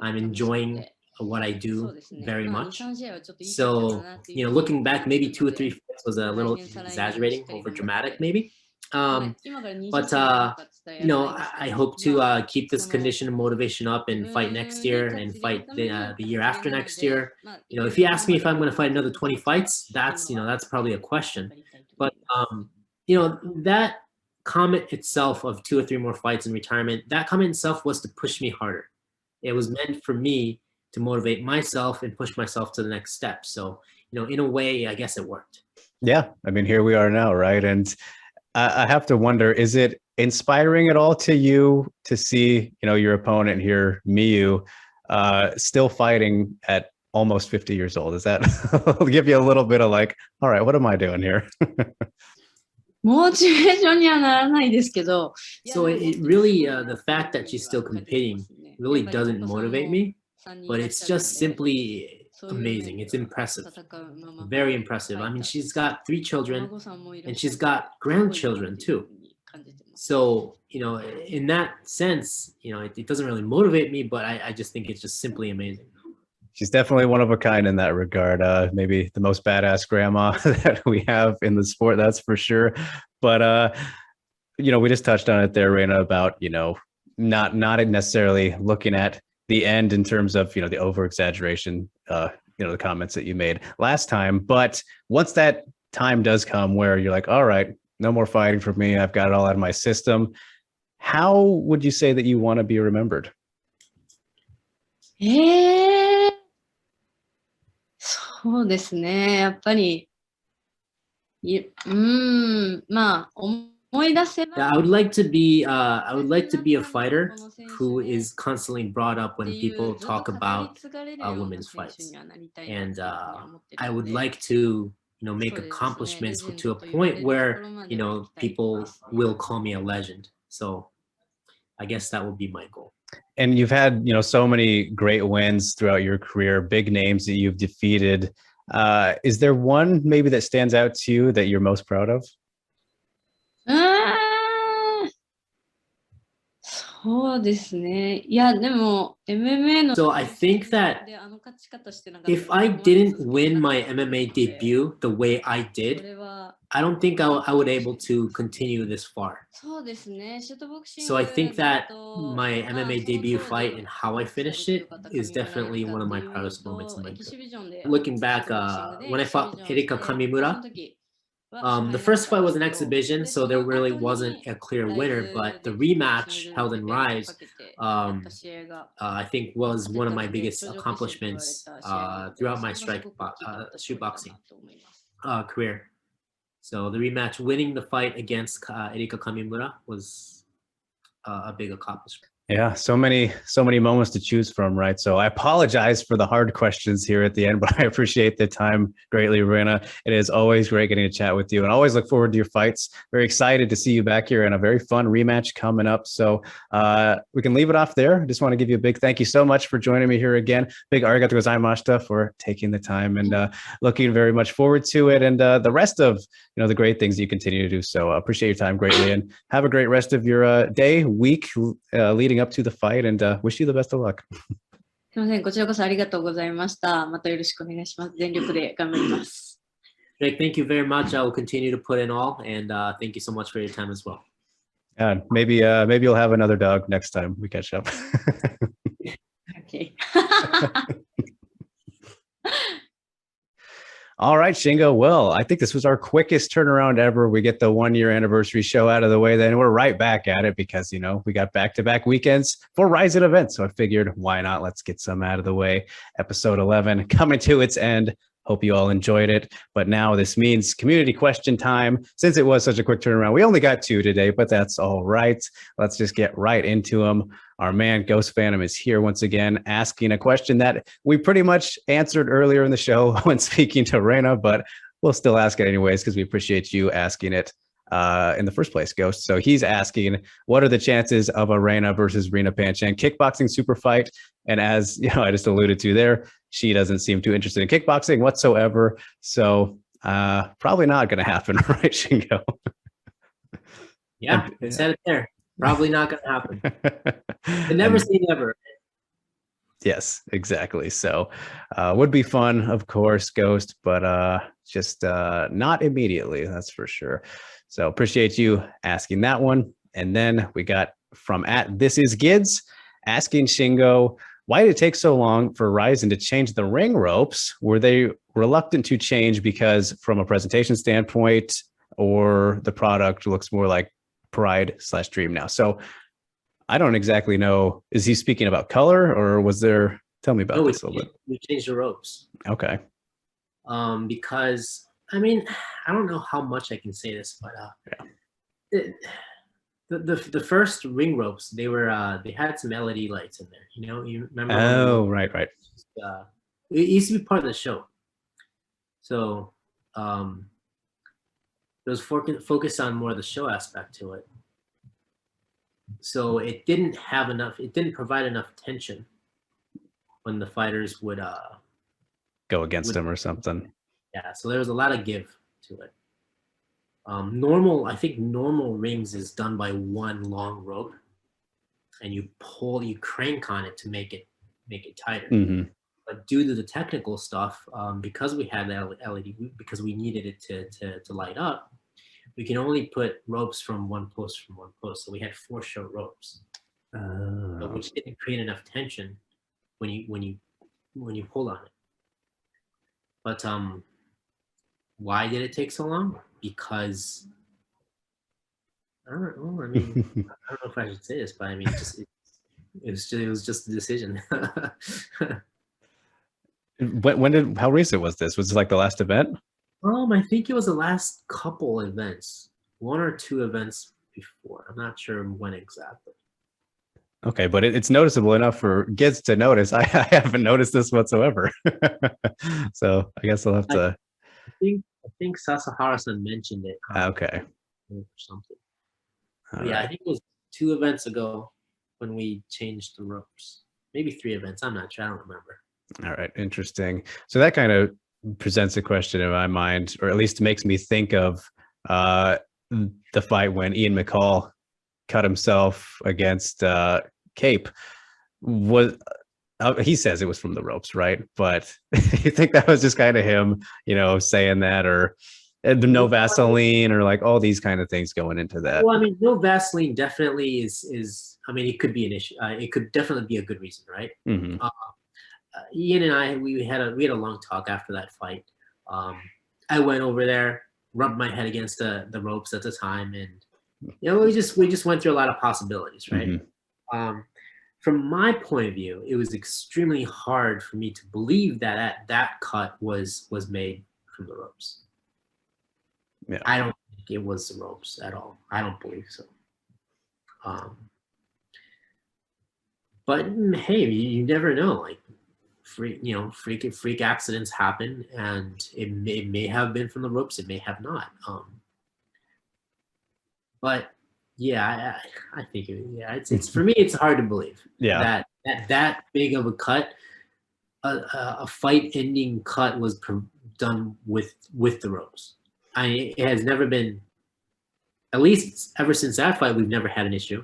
I'm enjoying what I do very much. So, looking back, maybe 2 or 3 fights was a little exaggerating, over dramatic maybe. But I hope to keep this condition and motivation up and fight next year and fight the year after next year. If you ask me if I'm going to fight another 20 fights, that's probably a question. But that comment itself of 2 or 3 more fights in retirement, that comment itself was to push me harder. It was meant for me to motivate myself and push myself to the next step. So, in a way, I guess it worked. Yeah, I mean, here we are now, right? And I have to wonder, is it inspiring at all to you to see, your opponent here, Miyu, still fighting at almost 50 years old? Is that give you a little bit of like, all right, what am I doing here? モチベーションにはならないですけど。So it really, the fact that she's still competing really doesn't motivate me, but it's just simply amazing. It's impressive. Very impressive. I mean, she's got 3 children and she's got grandchildren too. So, in that sense, it doesn't really motivate me, but I just think it's just simply amazing. She's definitely one of a kind in that regard. Maybe the most badass grandma that we have in the sport, that's for sure. But, we just touched on it there, Reina, about, not necessarily looking at the end in terms of, the over exaggeration, the comments that you made last time. But once that time does come where you're like, all right, no more fighting for me, I've got it all out of my system, how would you say that you want to be remembered? そうですね。やっぱり、まあ、思い出せば。Yeah, I would like to be a fighter who is constantly brought up when people talk about women's fights, and I would like to make accomplishments to a point where people will call me a legend. So I guess that would be my goal. And you've had so many great wins throughout your career, big names that you've defeated. Is there one maybe that stands out to you that you're most proud of? そうですね。いや、でも、MMA の。So I think that if I didn't win my MMA debut the way I did, I don't think I would able to continue this far. そうですね。シュートボクシング So I think that だと my まあ MMA その debut 当 fight 時 and how I 活躍 finished されて it る方 is 神村蓮 definitely 香 one of って my いうの proudest moments と in my エキシ career. ビジョンで Looking シュー back, トボクシングで when エ I キシビ fought ジョンをして Erika その Kamimura, 時は the 支配なか first った fight んで was す an けど exhibition, で so そ there の really 後 wasn't に a clear ライ winner. ズ But で the キックボクシン rematch グ held で in ベルトを Rise, かけてやっ um, た試合が I think まあ was 勝て one of た my ので biggest 頂上決戦と言われ accomplishments た試合なので throughout そ my れがす strike ごく大きかった勝利 shoot だ boxing なと思います。career. So the rematch, winning the fight against Erika Kamimura was a big accomplishment. Yeah, so many moments to choose from, right? So I apologize for the hard questions here at the end, but I appreciate the time greatly, Rena. It is always great getting to chat with you, and always look forward to your fights. Very excited to see you back here, and a very fun rematch coming up. So we can leave it off there. Just want to give you a big thank you so much for joining me here again. Big arigato gozaimashita for taking the time, and looking very much forward to it, and the rest of the great things you continue to do. So appreciate your time greatly, and have a great rest of your day, week leading up to the fight, and wish you the best of luck. すみません、こちらこそありがとうございました。またよろしくお願いします。全力で頑張ります。Drake, thank you very much. I will continue to put in all, and thank you so much for your time as well. And maybe you'll have another dog next time we catch up. Okay. All right, Shingo. Well, I think this was our quickest turnaround ever. We get the 1-year anniversary show out of the way, then we're right back at it because, we got back-to-back weekends for RIZIN events. So I figured, why not? Let's get some out of the way. Episode 11 coming to its end. Hope you all enjoyed it. But now this means community question time. Since it was such a quick turnaround, we only got 2 today, but that's all right. Let's just get right into them. Our man Ghost Phantom is here once again, asking a question that we pretty much answered earlier in the show when speaking to Rena, but we'll still ask it anyways because we appreciate you asking it in the first place, Ghost. So he's asking, what are the chances of a Rena versus Rena Panchan kickboxing super fight? And as I just alluded to there, she doesn't seem too interested in kickboxing whatsoever. So probably not going to happen, right, Shingo? Yeah, I said it there. Probably not going to happen. But never say never. Yes, exactly. So would be fun, of course, Ghost, but just not immediately, that's for sure. So appreciate you asking that one. And then we got from @ThisIsGids asking Shingo, why did it take so long for RIZIN to change the ring ropes? Were they reluctant to change because from a presentation standpoint, or the product looks more like Pride/Dream now? So I don't exactly know. Is he speaking about color, or was there? Tell me about this a little bit. We changed the ropes. Okay. Because I don't know how much I can say this, but the first ring ropes, they had some LED lights in there. You remember? Oh, right. It used to be part of the show. So it was focused on more of the show aspect to it. So it didn't provide enough tension when the fighters would go against him or something. Yeah, so there was a lot of give to it. I think normal rings is done by one long rope, and you crank on it to make it tighter. Mm-hmm. But due to the technical stuff, because we had the LED, because we needed it to light up, we can only put ropes from one post. So we had 4 short ropes, which didn't create enough tension when you pull on it. But why did it take so long? Because I don't know. I don't know if I should say this, but it was just a decision. How recent was this? Was it like the last event? I think it was the last couple events, 1 or 2 events before. I'm not sure when exactly. Okay, but it's noticeable enough for kids to notice. I haven't noticed this whatsoever. So I guess I'll have to. I think Sasahara-san mentioned it. Okay. Or something. Right. I think it was 2 events ago when we changed the ropes. Maybe 3 events. I'm not sure. I don't remember. All right, interesting. So that kind of presents a question in my mind, or at least makes me think of the fight when Ian McCall cut himself against Cape. He says it was from the ropes, right? But you think that was just kind of him, saying that, or And no Vaseline or like all these kind of things going into that. Well, I mean, no Vaseline definitely is. I mean, it could be an issue. It could definitely be a good reason, right? Mhm. Ian and I, we had a long talk after that fight. I went over there, rubbed my head against the ropes at the time, and we just went through a lot of possibilities, right? From my point of view, it was extremely hard for me to believe that that cut was made from the ropes. Yeah. I don't think it was the ropes at all. I don't believe so. But hey, you never know. Like, freak accidents happen, and it may have been from the ropes. It may have not. But yeah, I think it's for me. It's hard to believe. Yeah. That big of a cut, a fight-ending cut was done with the ropes. It has never been, at least ever since that fight, we've never had an issue.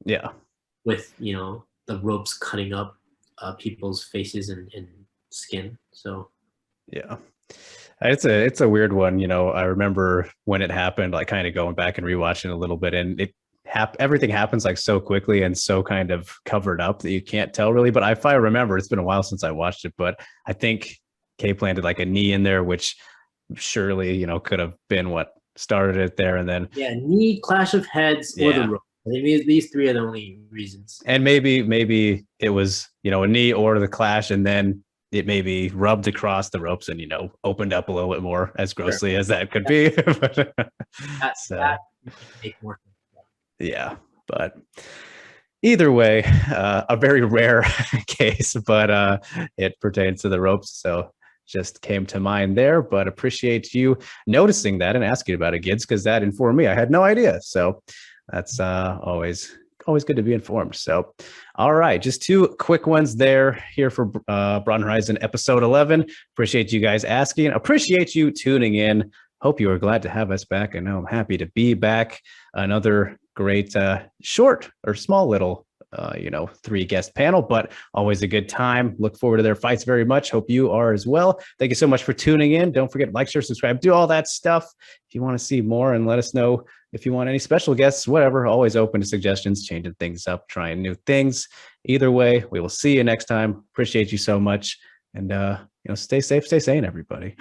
Yeah. With the ropes cutting up people's faces and skin. So yeah, it's a weird one. I remember when it happened, like kind of going back and rewatching a little bit, and everything happens like so quickly and so kind of covered up that you can't tell really. But if I remember, it's been a while since I watched it, but I think K planted like a knee in there, which surely could have been what started it there. And then knee, clash of heads, or the rope. I think these three are the only reasons. And maybe it was a knee or the clash, and then it maybe rubbed across the ropes and opened up a little bit more, as grossly as that could be. But, that make more sense. Yeah, but either way, a very rare case, but it pertains to the ropes, so just came to mind there. But appreciate you noticing that and asking about it, Gids, because that informed me. I had no idea. So that's always good to be informed. So, all right, just two quick ones there here for Broadened Horizon episode 11. Appreciate you guys asking. Appreciate you tuning in. Hope you are glad to have us back. I know I'm happy to be back. Another great short or small little 3-guest panel, but always a good time. Look forward to their fights very much. Hope you are as well. Thank you so much for tuning in. Don't forget to like, share, subscribe, do all that stuff. If you want to see more, and let us know if you want any special guests, whatever, always open to suggestions, changing things up, trying new things. Either way, we will see you next time. Appreciate you so much. And, stay safe, stay sane, everybody.